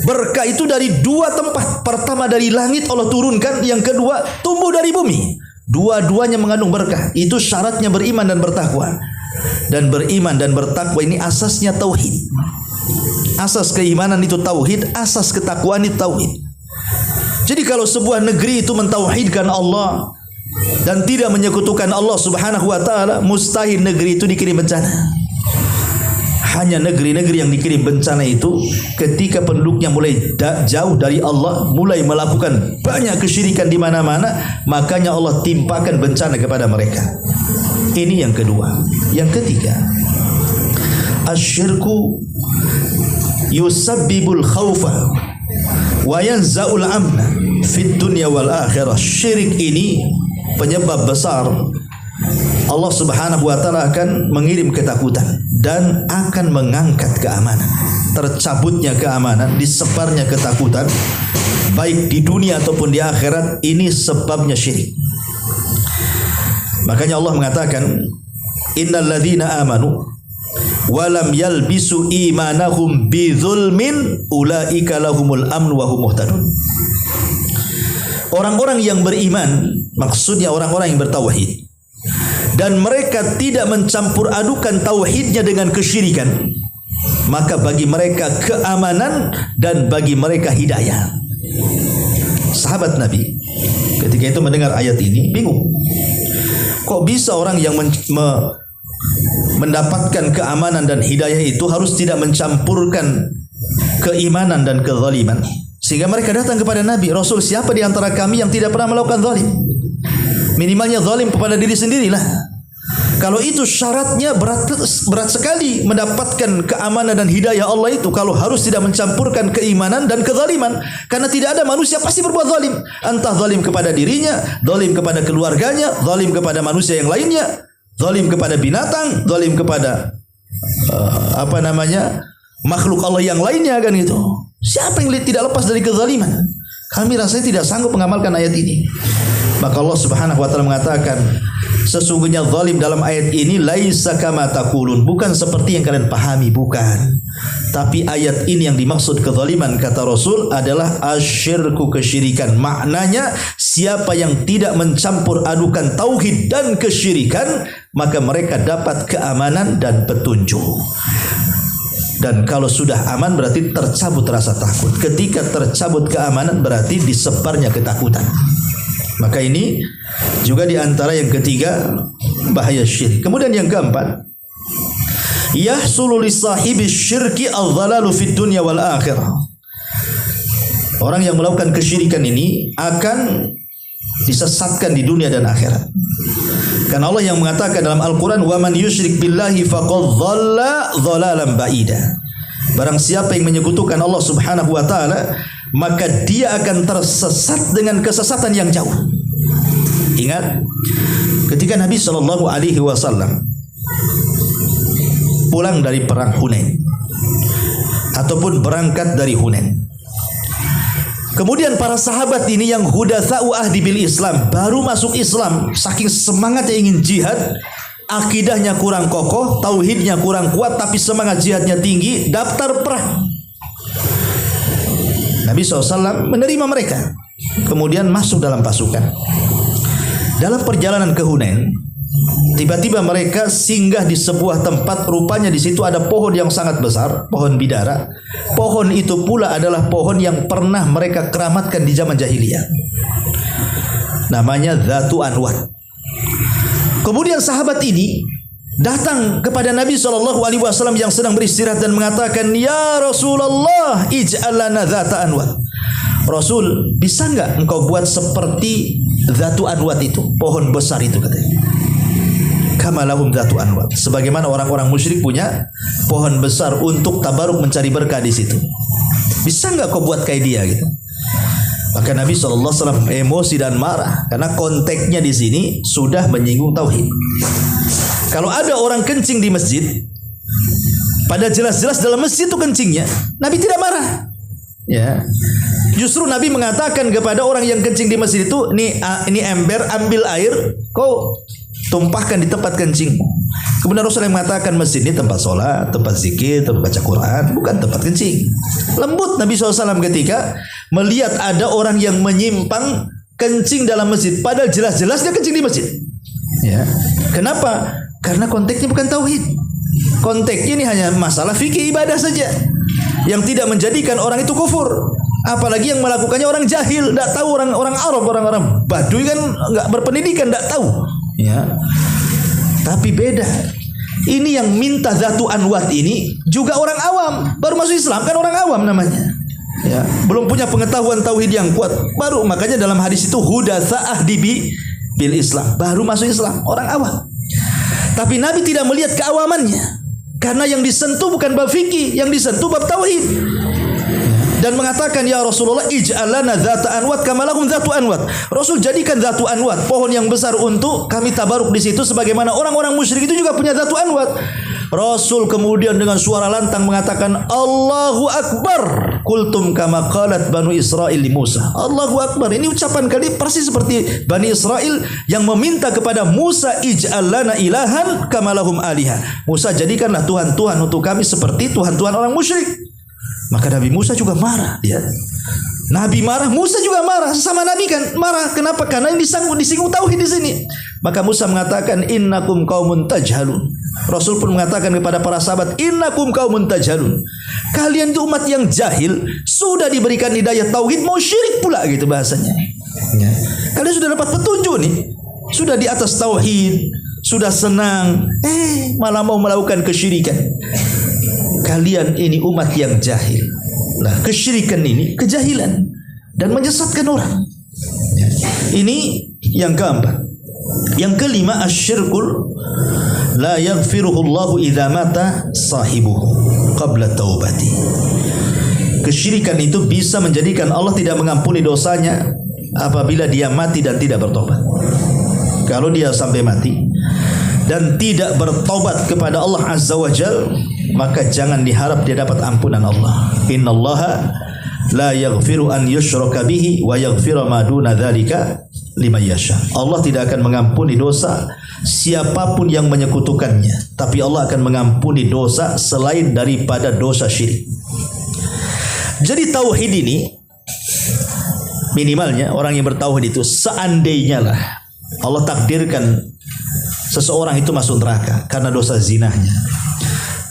Speaker 1: Berkah itu dari 2 tempat. Pertama dari langit Allah turunkan, yang kedua tumbuh dari bumi. Dua-duanya mengandung berkah. Itu syaratnya beriman dan bertakwa. Dan beriman dan bertakwa ini asasnya tauhid. Asas keimanan itu tauhid, asas ketakwaan itu tauhid. Jadi kalau sebuah negeri itu mentauhidkan Allah dan tidak menyekutukan Allah Subhanahu wa taala, mustahil negeri itu dikirim bencana. Hanya negeri-negeri yang dikirim bencana itu ketika penduduknya mulai jauh dari Allah, mulai melakukan banyak kesyirikan di mana-mana, makanya Allah timpakan bencana kepada mereka. Ini yang kedua. Yang ketiga, asyirku yusabbibul khawfa wa yanza'ul amna fid dunya wal akhirah. Syirik ini penyebab besar Allah Subhanahu wa taala akan mengirim ketakutan dan akan mengangkat keamanan. Tercabutnya keamanan, disebarnya ketakutan baik di dunia ataupun di akhirat, ini sebabnya syirik. Makanya Allah mengatakan, innal ladzina amanu walam yalbisu imanahum bidzulmin ulaika lahumul amnu wa hum muhtadun. Orang-orang yang beriman, maksudnya orang-orang yang bertauhid, dan mereka tidak mencampur adukan tauhidnya dengan kesyirikan, maka bagi mereka keamanan dan bagi mereka hidayah. Sahabat Nabi ketika itu mendengar ayat ini bingung. Kok bisa orang yang mendapatkan keamanan dan hidayah itu harus tidak mencampurkan keimanan dan kezaliman? Sehingga mereka datang kepada Nabi, Rasul, siapa di antara kami yang tidak pernah melakukan zalim? Minimalnya zalim kepada diri sendirilah. Kalau itu syaratnya berat sekali mendapatkan keamanan dan hidayah Allah itu, kalau harus tidak mencampurkan keimanan dan kezaliman. Karena tidak ada manusia pasti berbuat zalim. Entah zalim kepada dirinya, zalim kepada keluarganya, zalim kepada manusia yang lainnya. zalim kepada binatang, zalim kepada makhluk Allah yang lainnya kan itu. Siapa yang tidak lepas dari kezaliman? Kami rasanya tidak sanggup mengamalkan ayat ini. Maka Allah Subhanahu wa taala mengatakan, sesungguhnya zalim dalam ayat ini laisa kama taqulun, bukan seperti yang kalian pahami, bukan. Tapi ayat ini yang dimaksud kezaliman kata Rasul adalah asyirku, kesyirikan. Maknanya siapa yang tidak mencampur adukan tauhid dan kesyirikan, maka mereka dapat keamanan dan petunjuk. Dan kalau sudah aman berarti tercabut rasa takut. Ketika tercabut keamanan berarti disebarnya ketakutan. Maka ini juga di antara yang ketiga bahaya syirik. Kemudian yang keempat, yahsulu li sahibi syirki al-dhalalu fid dunya wal akhirah. Orang yang melakukan kesyirikan ini akan disesatkan di dunia dan akhirat. Karena Allah yang mengatakan dalam Al-Quran, wa man yusyrik billahi faqad dhalla dhalalan ba'ida. Barang siapa yang menyekutukan Allah Subhanahu wa taala, maka dia akan tersesat dengan kesesatan yang jauh. Ingat, ketika Nabi sallallahu alaihi wasallam pulang dari perang Hunain ataupun berangkat dari Hunain, kemudian para sahabat ini yang hudatsa'u ahdi bil Islam, baru masuk Islam, saking semangatnya ingin jihad, akidahnya kurang kokoh, tauhidnya kurang kuat, tapi semangat jihadnya tinggi, daftar perang. Nabi SAW menerima mereka, kemudian masuk dalam pasukan. Dalam perjalanan ke Hunain, tiba-tiba mereka singgah di sebuah tempat, rupanya di situ ada pohon yang sangat besar, pohon bidara. Pohon itu pula adalah pohon yang pernah mereka keramatkan di zaman jahiliyah. Namanya Dzatu Anwat. Kemudian sahabat ini datang kepada Nabi SAW yang sedang beristirahat dan mengatakan, ya Rasulullah, ij'al lana Dzata Anwat. Rasul, bisa enggak engkau buat seperti Dzatu Anwat itu, pohon besar itu katanya. Kama lahum Dzatu Anwat, sebagaimana orang-orang musyrik punya pohon besar untuk tabaruk mencari berkah di situ. Bisa enggak kau buat kayak dia gitu? Maka Nabi SAW emosi dan marah karena konteksnya di sini sudah menyinggung tauhid. Kalau ada orang kencing di masjid, pada jelas-jelas dalam masjid itu kencingnya, Nabi tidak marah. Ya, justru Nabi mengatakan kepada orang yang kencing di masjid itu, ini ember, ambil air, kau tumpahkan di tempat kencing. Kemudian Rasulullah mengatakan masjid ini tempat sholat, tempat zikir, tempat baca Quran, bukan tempat kencing. Lembut Nabi SAW ketika melihat ada orang yang menyimpang kencing dalam masjid, padahal jelas-jelas dia kencing di masjid. Ya, kenapa? Karena konteksnya bukan tauhid. Konteksnya ini hanya masalah fikih ibadah saja, yang tidak menjadikan orang itu kufur. Apalagi yang melakukannya orang jahil, tidak tahu, orang Arab, orang Baduy kan nggak berpendidikan, tidak tahu. Ya, tapi beda. Ini yang minta Dzatu Anwat ini juga orang awam, baru masuk Islam, kan orang awam namanya. Ya, belum punya pengetahuan tauhid yang kuat. Baru makanya dalam hadis itu hudatsa ahdi bil Islam, baru masuk Islam, orang awam. Tapi Nabi tidak melihat keawamannya, karena yang disentuh bukan bab fikih, yang disentuh bab tauhid. Dan mengatakan, ya Rasulullah, ij'al lana Dzata Anwat kama lahum Dzatu Anwat. Rasul, jadikan Dzatu Anwat, pohon yang besar untuk kami tabaruk di situ, sebagaimana orang-orang musyrik itu juga punya Dzatu Anwat. Rasul kemudian dengan suara lantang mengatakan, Allahu Akbar, kultum kama qalat Banu Israil li Musa. Allahu Akbar, ini ucapan kali persis seperti Bani Israel yang meminta kepada Musa, ij'al lana ilahan kama lahum aliha. Musa, jadikanlah Tuhan-Tuhan untuk kami seperti Tuhan-Tuhan orang musyrik. Maka Nabi Musa juga marah. Ya. Nabi marah, Musa juga marah. Sesama Nabi kan marah. Kenapa? Karena yang disinggung tauhid di sini. Maka Musa mengatakan, innakum qaumun tajhalun. Rasul pun mengatakan kepada para sahabat, innakum qaumun tajhalun. Kalian itu umat yang jahil, sudah diberikan hidayah tauhid, mau syirik pula gitu bahasanya. Ya. Kalian sudah dapat petunjuk nih, sudah di atas tauhid, sudah senang, malah mau melakukan kesyirikan. Kalian ini umat yang jahil. Nah, kesyirikan ini kejahilan dan menyesatkan orang. Ini yang keempat. Yang kelima, asyirkul la yaghfiruhu Allahu idza mata sahibuhu qabla taubati. Kesyirikan itu bisa menjadikan Allah tidak mengampuni dosanya apabila dia mati dan tidak bertobat. Kalau dia sampai mati dan tidak bertobat kepada Allah Azza wa Jal, maka jangan diharap dia dapat ampunan Allah. Innallaha la yaghfiru an yushraka bihi wa yaghfiru ma duna dzalika liman yasha. Allah tidak akan mengampuni dosa siapapun yang menyekutukannya, tapi Allah akan mengampuni dosa selain daripada dosa syirik. Jadi tauhid ini minimalnya orang yang bertauhid itu, seandainya lah Allah takdirkan seseorang itu masuk neraka karena dosa zinahnya,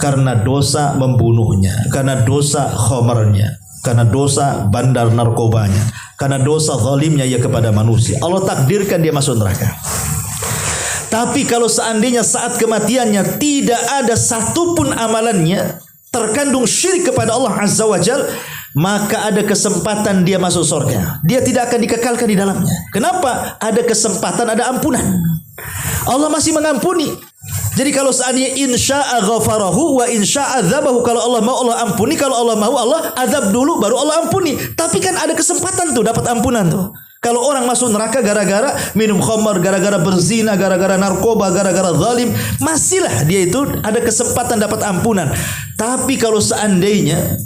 Speaker 1: karena dosa membunuhnya, karena dosa khomarnya, karena dosa bandar narkobanya, karena dosa zalimnya ia kepada manusia, Allah takdirkan dia masuk neraka. Tapi kalau seandainya saat kematiannya tidak ada satupun amalannya terkandung syirik kepada Allah Azza wa Jal, maka ada kesempatan dia masuk surga. Dia tidak akan dikekalkan di dalamnya. Kenapa? Ada kesempatan, ada ampunan. Allah masih mengampuni. Jadi kalau seandainya insya'a ghafarahu wa insya'a adzabahu, kalau Allah mau Allah ampuni, kalau Allah mau Allah azab dulu baru Allah ampuni. Tapi kan ada kesempatan tuh dapat ampunan tuh. Kalau orang masuk neraka gara-gara minum khamar, gara-gara berzina, gara-gara narkoba, gara-gara zalim, masihlah dia itu ada kesempatan dapat ampunan. Tapi kalau seandainya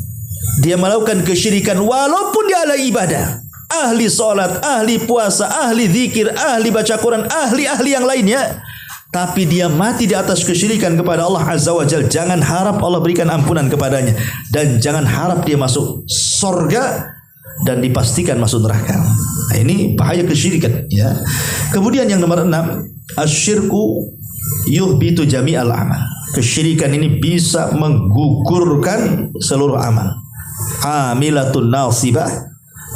Speaker 1: dia melakukan kesyirikan walaupun dia ahli ibadah, ahli salat, ahli puasa, ahli zikir, ahli baca Quran, ahli-ahli yang lainnya, tapi dia mati di atas kesyirikan kepada Allah Azza wa Jalla, jangan harap Allah berikan ampunan kepadanya, dan jangan harap dia masuk surga dan dipastikan masuk neraka. Nah, ini bahaya kesyirikan, ya. Kemudian yang nomor 6, asyirku yuhbitu jami'al amal. Kesyirikan ini bisa menggugurkan seluruh amal. Amilatun nasibah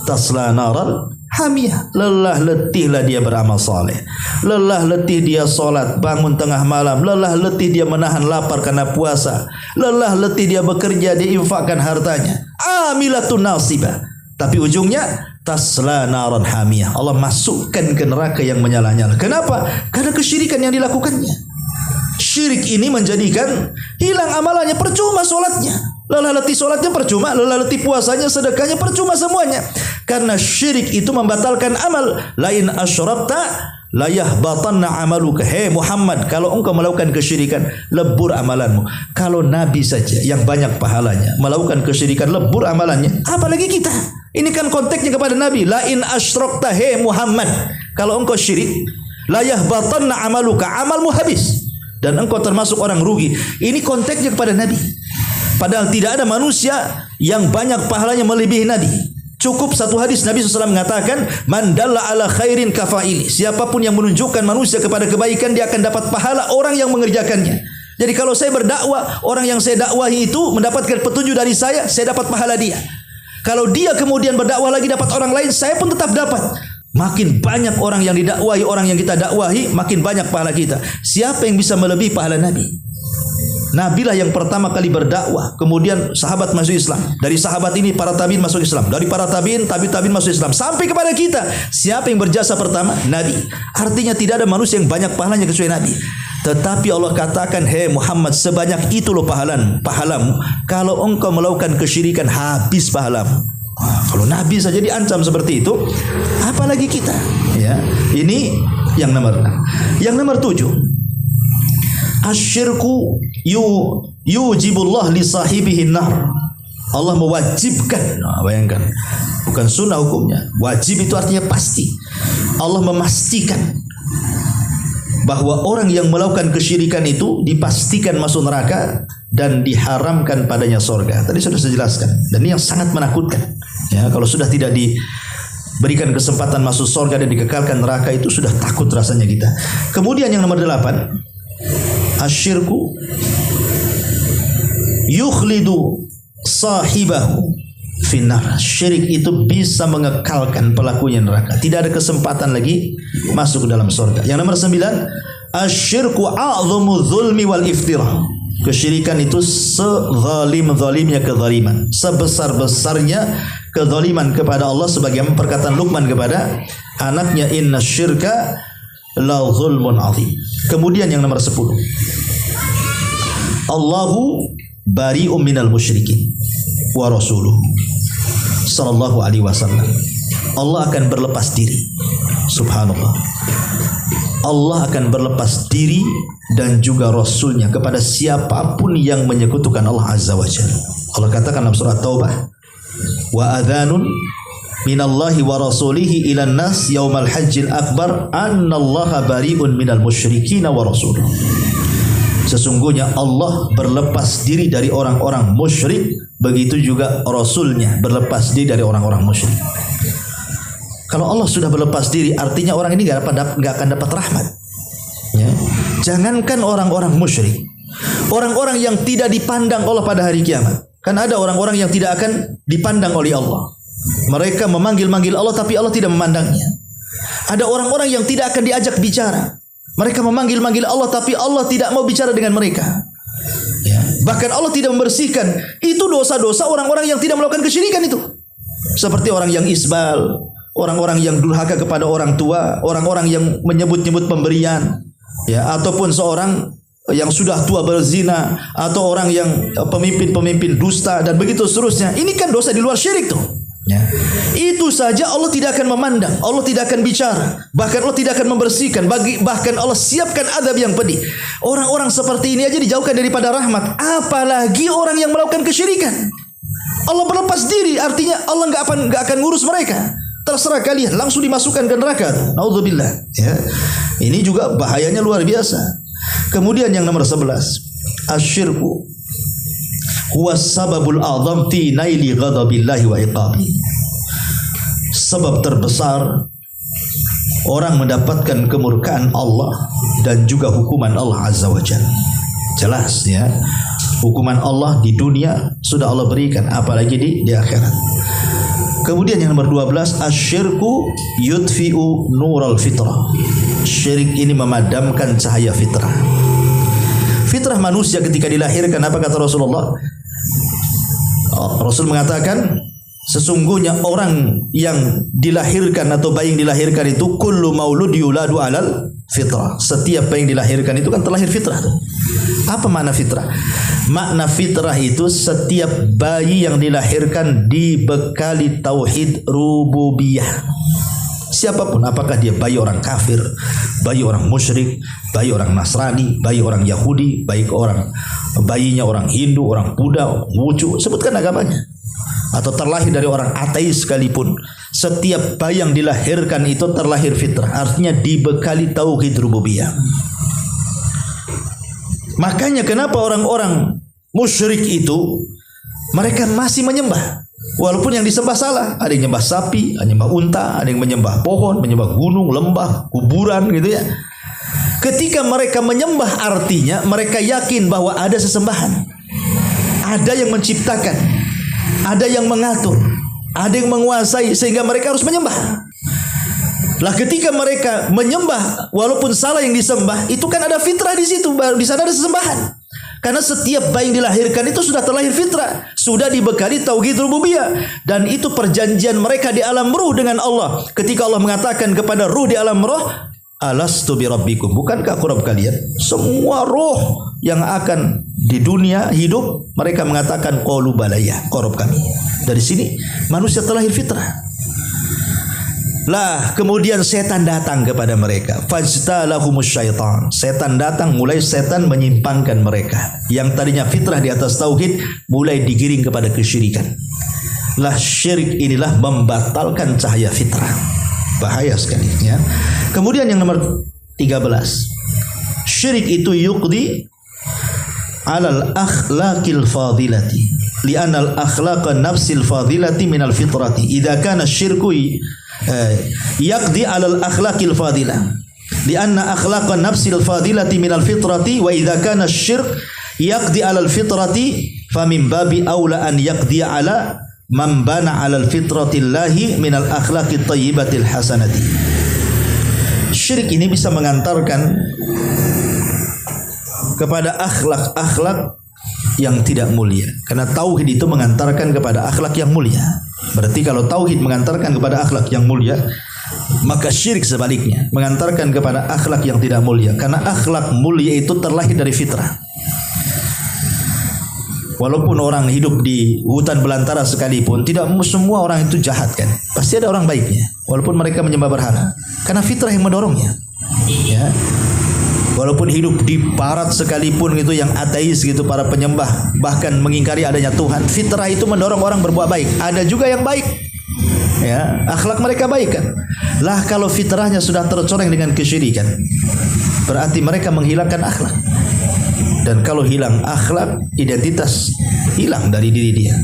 Speaker 1: tasla naral hamiyah. Lelah letihlah dia beramal saleh, lelah letih dia salat bangun tengah malam, lelah letih dia menahan lapar karena puasa, lelah letih dia bekerja, dia infakkan hartanya. Amilatun nasibah, tapi ujungnya tasla naran hamiyah. Allah masukkan ke neraka yang menyala-nyala. Kenapa? Karena kesyirikan yang dilakukannya. Syirik ini menjadikan hilang amalannya, percuma solatnya, lelah letih solatnya percuma, lelah letih puasanya, sedekahnya percuma semuanya. Karena syirik itu membatalkan amal. Lain asyrakta la yahbatanna amaluka. Hei Muhammad, kalau engkau melakukan kesyirikan, lebur amalanmu. Kalau Nabi saja yang banyak pahalanya melakukan kesyirikan, lebur amalannya, apalagi kita. Ini kan konteksnya kepada Nabi. Lain asyrakta, hei Muhammad, kalau engkau syirik, la yahbatanna amaluka, amalmu habis dan engkau termasuk orang rugi. Ini konteksnya kepada Nabi. Padahal tidak ada manusia yang banyak pahalanya melebihi Nabi. Cukup satu hadis Nabi SAW mengatakan, man dalla ala khairin kafaili. Siapapun yang menunjukkan manusia kepada kebaikan, dia akan dapat pahala orang yang mengerjakannya. Jadi kalau saya berdakwah, orang yang saya dakwahi itu mendapatkan petunjuk dari saya dapat pahala dia. Kalau dia kemudian berdakwah lagi dapat orang lain, saya pun tetap dapat. Makin banyak orang yang didakwahi, orang yang kita dakwahi, makin banyak pahala kita. Siapa yang bisa melebihi pahala Nabi? Nabi lah yang pertama kali berdakwah, kemudian sahabat masuk Islam. Dari sahabat ini para tabiin masuk Islam. Dari para tabiin masuk Islam. Sampai kepada kita, siapa yang berjasa pertama? Nabi. Artinya tidak ada manusia yang banyak pahalanya kecuali Nabi. Tetapi Allah katakan, hei Muhammad, sebanyak itu loh pahalamu. Kalau engkau melakukan kesyirikan, habis pahalamu. Kalau Nabi saja diancam seperti itu, apalagi kita, ya. Ini yang nomor 6. Yang nomor 7, asyirku yujibullah li sahibihin nar. Allah mewajibkan. Bayangkan, bukan sunnah hukumnya. Wajib itu artinya pasti. Allah memastikan bahwa orang yang melakukan kesyirikan itu dipastikan masuk neraka dan diharamkan padanya surga. Tadi sudah saya jelaskan. Dan ini yang sangat menakutkan. Ya, kalau sudah tidak diberikan kesempatan masuk surga dan dikekalkan neraka, itu sudah takut rasanya kita. Kemudian yang nomor 8, asyirku yukhlidu sahibahu finnar. Syirik itu bisa mengekalkan pelakunya neraka. Tidak ada kesempatan lagi masuk ke dalam surga. Yang nomor 9, asyirku a'zamu zulmi wal iftira. Kesyirikan itu sezalim-zalimnya kezaliman, sebesar-besarnya kezaliman kepada Allah, sebagaimana perkataan Luqman kepada anaknya, inna syirka la zulmun azim. Kemudian yang nomor 10, Allahu bari'um minal musyrikin wa rasuluhu sallallahu alaihi wasallam. Allah akan berlepas diri, Subhanallah. Allah akan berlepas diri dan juga Rasulnya kepada siapapun yang menyekutukan Allah Azza wa Jalla. Allah katakan dalam surah Taubah, wa adhanun minallahi wa rasulihi ilan nas yaumal hajjil akbar annallaha bari'un minal musyrikin wa rasuluh. Sesungguhnya Allah berlepas diri dari orang-orang musyrik, begitu juga Rasulnya berlepas diri dari orang-orang musyrik. Kalau Allah sudah berlepas diri, artinya orang ini nggak akan dapat rahmat. Ya. Jangankan orang-orang musyrik, orang-orang yang tidak dipandang Allah pada hari kiamat. Kan ada orang-orang yang tidak akan dipandang oleh Allah. Mereka memanggil-manggil Allah, tapi Allah tidak memandangnya. Ada orang-orang yang tidak akan diajak bicara. Mereka memanggil-manggil Allah, tapi Allah tidak mau bicara dengan mereka. Ya. Bahkan Allah tidak membersihkan. Itu dosa-dosa orang-orang yang tidak melakukan kesyirikan itu. Seperti orang yang isbal, orang-orang yang durhaka kepada orang tua, orang-orang yang menyebut-nyebut pemberian, ya, ataupun seorang yang sudah tua berzina, atau orang yang pemimpin-pemimpin dusta dan begitu seterusnya. Ini kan dosa di luar syirik tuh. Ya. Itu saja Allah tidak akan memandang, Allah tidak akan bicara, bahkan Allah tidak akan membersihkan, bahkan Allah siapkan azab yang pedih. Orang-orang seperti ini aja dijauhkan daripada rahmat, apalagi orang yang melakukan kesyirikan. Allah berlepas diri, artinya Allah nggak akan ngurus mereka. Terserah kalian, langsung dimasukkan ke neraka. Naudzubillah. Ya. Ini juga bahayanya luar biasa. Kemudian yang nomor 11, asyirku huwa sababul a'zam fi naili ghadabillahi wa iqabi. Sebab terbesar orang mendapatkan kemurkaan Allah dan juga hukuman Allah Azza wa Jalla. Jelas ya, hukuman Allah di dunia sudah Allah berikan, apalagi di akhirat. Kemudian yang nomor 12, asyirku yudfi'u nural fitrah. Syirik ini memadamkan cahaya fitrah. Fitrah manusia ketika dilahirkan, apa kata Rasulullah? Rasul mengatakan, sesungguhnya orang yang dilahirkan atau bayi yang dilahirkan itu kullu maulud yuladu alal fitrah. Setiap bayi yang dilahirkan itu kan terlahir fitrah. Apa makna fitrah? Makna fitrah itu setiap bayi yang dilahirkan dibekali tauhid rububiyah. Siapapun, apakah dia bayi orang kafir, bayi orang musyrik, bayi orang Nasrani, bayi orang Yahudi, bayinya orang Hindu, orang Buddha, Wucu, sebutkan agamanya, atau terlahir dari orang ateis sekalipun, setiap bayi yang dilahirkan itu terlahir fitrah, artinya dibekali tauhid rububiyah. Makanya kenapa orang-orang musyrik itu mereka masih menyembah, walaupun yang disembah salah. Ada yang menyembah sapi, ada yang menyembah unta, ada yang menyembah pohon, menyembah gunung, lembah, kuburan gitu ya. Ketika mereka menyembah, artinya mereka yakin bahwa ada sesembahan, ada yang menciptakan, ada yang mengatur, ada yang menguasai, sehingga mereka harus menyembah. Lah ketika mereka menyembah walaupun salah yang disembah, itu kan ada fitrah di situ, baru di sana ada sesembahan. Karena setiap bayi yang dilahirkan itu sudah terlahir fitrah, sudah dibekali tauhid rububiyah, dan itu perjanjian mereka di alam ruh dengan Allah. Ketika Allah mengatakan kepada ruh di alam ruh, alastu bi rabbikum, bukankah aku Rabb kalian? Semua ruh yang akan di dunia hidup, mereka mengatakan qalu balaya, Rabb kami. Dari sini manusia terlahir fitrah. Lah kemudian setan datang kepada mereka, fajtalahumus syaitan. Setan datang, mulai setan menyimpangkan mereka. Yang tadinya fitrah di atas tauhid mulai digiring kepada kesyirikan. Lah syirik inilah membatalkan cahaya fitrah. Bahaya sekali ya. Kemudian yang nomor 13, syirik itu yuqdi alal akhlaqil fadilati, li'anna al akhlaqa nafsil fadilati minal fitrati. Idza kana syirku yaqdi alal akhlaqil fadilah, li'anna akhlaqa nafsil fadilati minal fitrati, wa idza kana syirk yaqdi alal fitrati famin babi aula an yaqdi ala man bana alal fitratillahi minal akhlaqit thayyibatil hasanati. Syirik ini bisa mengantarkan kepada akhlak-akhlak yang tidak mulia, karena tauhid itu mengantarkan kepada akhlak yang mulia. Berarti kalau tauhid mengantarkan kepada akhlak yang mulia, maka syirik sebaliknya mengantarkan kepada akhlak yang tidak mulia, karena akhlak mulia itu terlahir dari fitrah. Walaupun orang hidup di hutan belantara sekalipun, tidak semua orang itu jahat kan, pasti ada orang baiknya, walaupun mereka menyembah berhala. karena fitrah yang mendorongnya. Ya. Walaupun hidup di barat sekalipun gitu yang ateis gitu, para penyembah bahkan mengingkari adanya Tuhan, fitrah itu mendorong orang berbuat baik. Ada juga yang baik. Ya, akhlak mereka baik kan. Lah kalau fitrahnya sudah tercoreng dengan kesyirikan, berarti mereka menghilangkan akhlak. Dan kalau hilang akhlak, identitas hilang dari diri dia.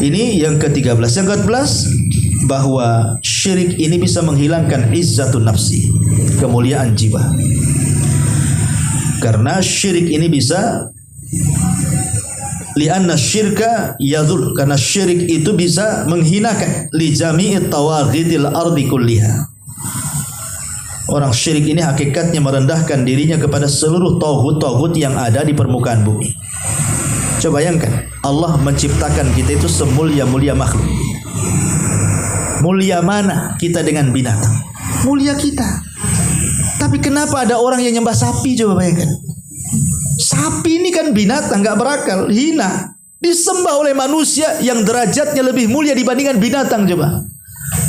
Speaker 1: Ini yang ke-13. Yang ke-14, bahwa syirik ini bisa menghilangkan izzatun nafsi, kemuliaan jiwa. Karena syirik ini bisa, lianna syirka yadhul, karena syirik itu bisa menghinakan li jami'it tawaghidil ardi kulliha. Orang syirik ini hakikatnya merendahkan dirinya kepada seluruh tauhid-tauhid yang ada di permukaan bumi. Coba bayangkan, Allah menciptakan kita itu semulia-mulia makhluk. Mulia mana kita dengan binatang? Mulia kita. Tapi kenapa ada orang yang nyembah sapi? Coba bayangkan. Sapi ini kan binatang, gak berakal, hina. Disembah oleh manusia yang derajatnya lebih mulia dibandingkan binatang, coba.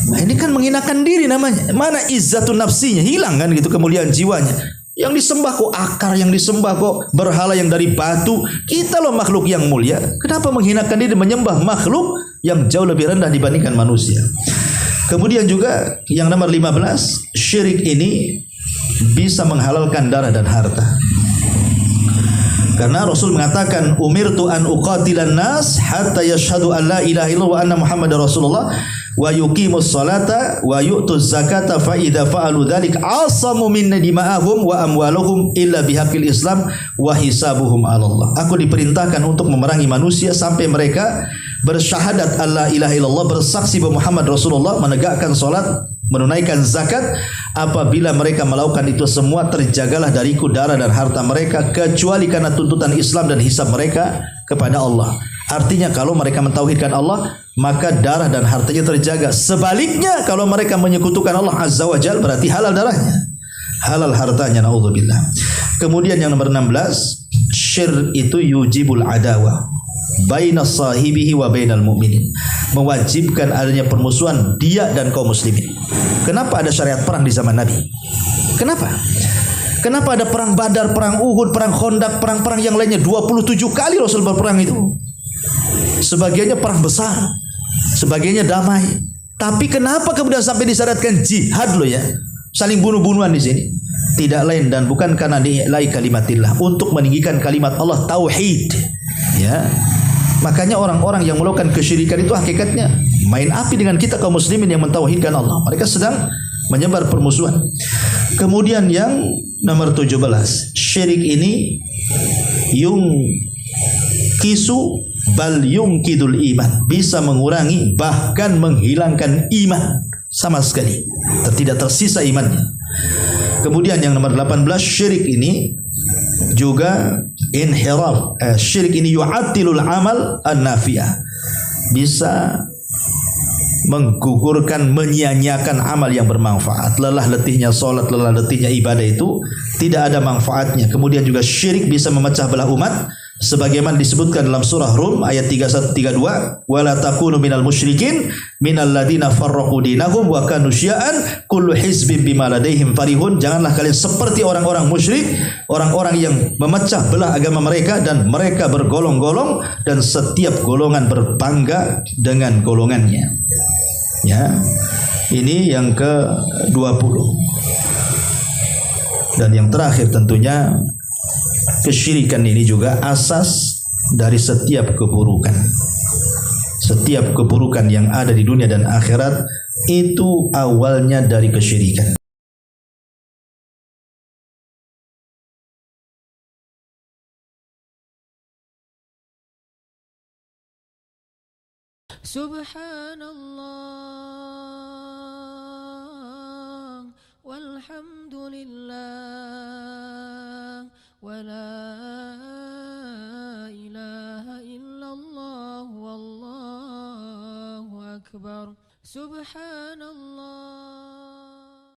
Speaker 1: Nah ini kan menghinakan diri namanya. Mana izzatun nafsinya? Hilang kan gitu kemuliaan jiwanya. Yang disembah kok akar, yang disembah kok berhala yang dari batu. Kita loh makhluk yang mulia. Kenapa menghinakan diri menyembah makhluk yang jauh lebih rendah dibandingkan manusia? Kemudian juga yang nomor 15, syirik ini bisa menghalalkan darah dan harta. Karena Rasul mengatakan, umirtu an uqatilan nas hatta yashhadu an la ilaha illallah wa anna muhammadar rasulullah wa yuqimus salata wa yu'tuz zakata fa idza fa'alu dzalik asamu minna dima'ahum wa amwaluhum illa bihaqqil islam wa hisabuhum 'ala Allah. Aku diperintahkan untuk memerangi manusia sampai mereka bersyahadat alla ilaha illallah, bersaksi bahwa Muhammad Rasulullah, menegakkan salat, menunaikan zakat. Apabila mereka melakukan itu semua, terjagalah dariku darah dan harta mereka kecuali karena tuntutan Islam dan hisab mereka kepada Allah. Artinya kalau mereka mentauhidkan Allah, maka darah dan hartanya terjaga. Sebaliknya kalau mereka menyekutukan Allah Azza wa Jalla, berarti halal darahnya, halal hartanya, naudzubillah. Kemudian yang nomor 16, syirk itu yujibul adawa baina sahibihi wa bainal mu'minin, mewajibkan adanya permusuhan dia dan kaum muslimin. Kenapa ada syariat perang di zaman Nabi? Kenapa? Kenapa ada perang Badar, perang Uhud, perang Khandaq, perang-perang yang lainnya? 27 kali Rasul berperang itu. Sebagiannya perang besar, sebagiannya damai. Tapi kenapa kemudian sampai disyaratkan jihad loh ya? Saling bunuh-bunuhan di sini. Tidak lain dan bukan karena nilai kalimatillah, untuk meninggikan kalimat Allah, tauhid. Ya. Makanya orang-orang yang melakukan kesyirikan itu hakikatnya main api dengan kita kaum muslimin yang mentauhidkan Allah. Mereka sedang menyebar permusuhan. Kemudian yang nomor 17, syirik ini kisu bal kidul iman, bisa mengurangi bahkan menghilangkan iman sama sekali, tidak tersisa imannya. Kemudian yang nomor 18, syirik ini juga inhiraf. Syirik ini yu'attilul amal an-nafi'ah, bisa menggugurkan, menyia-nyiakan amal yang bermanfaat. Lelah letihnya salat, lelah letihnya ibadah itu tidak ada manfaatnya. Kemudian juga syirik bisa memecah belah umat, sebagaimana disebutkan dalam surah Rum ayat 31-32, wala takunu minal musyrikin minal ladina farraqu dinahum wa kanu syi'an kullu hizbin bima ladaihim farihun. Janganlah kalian seperti orang-orang musyrik, orang-orang yang memecah belah agama mereka dan mereka bergolong-golong dan setiap golongan berbangga dengan golongannya. Ya. Ini yang ke-20. Dan yang terakhir tentunya, kesyirikan ini juga asas dari setiap keburukan. Setiap keburukan yang ada di dunia dan akhirat itu awalnya dari kesyirikan.
Speaker 2: Subhanallah walhamdulillah ولا إله إلا الله والله أكبر سبحان الله.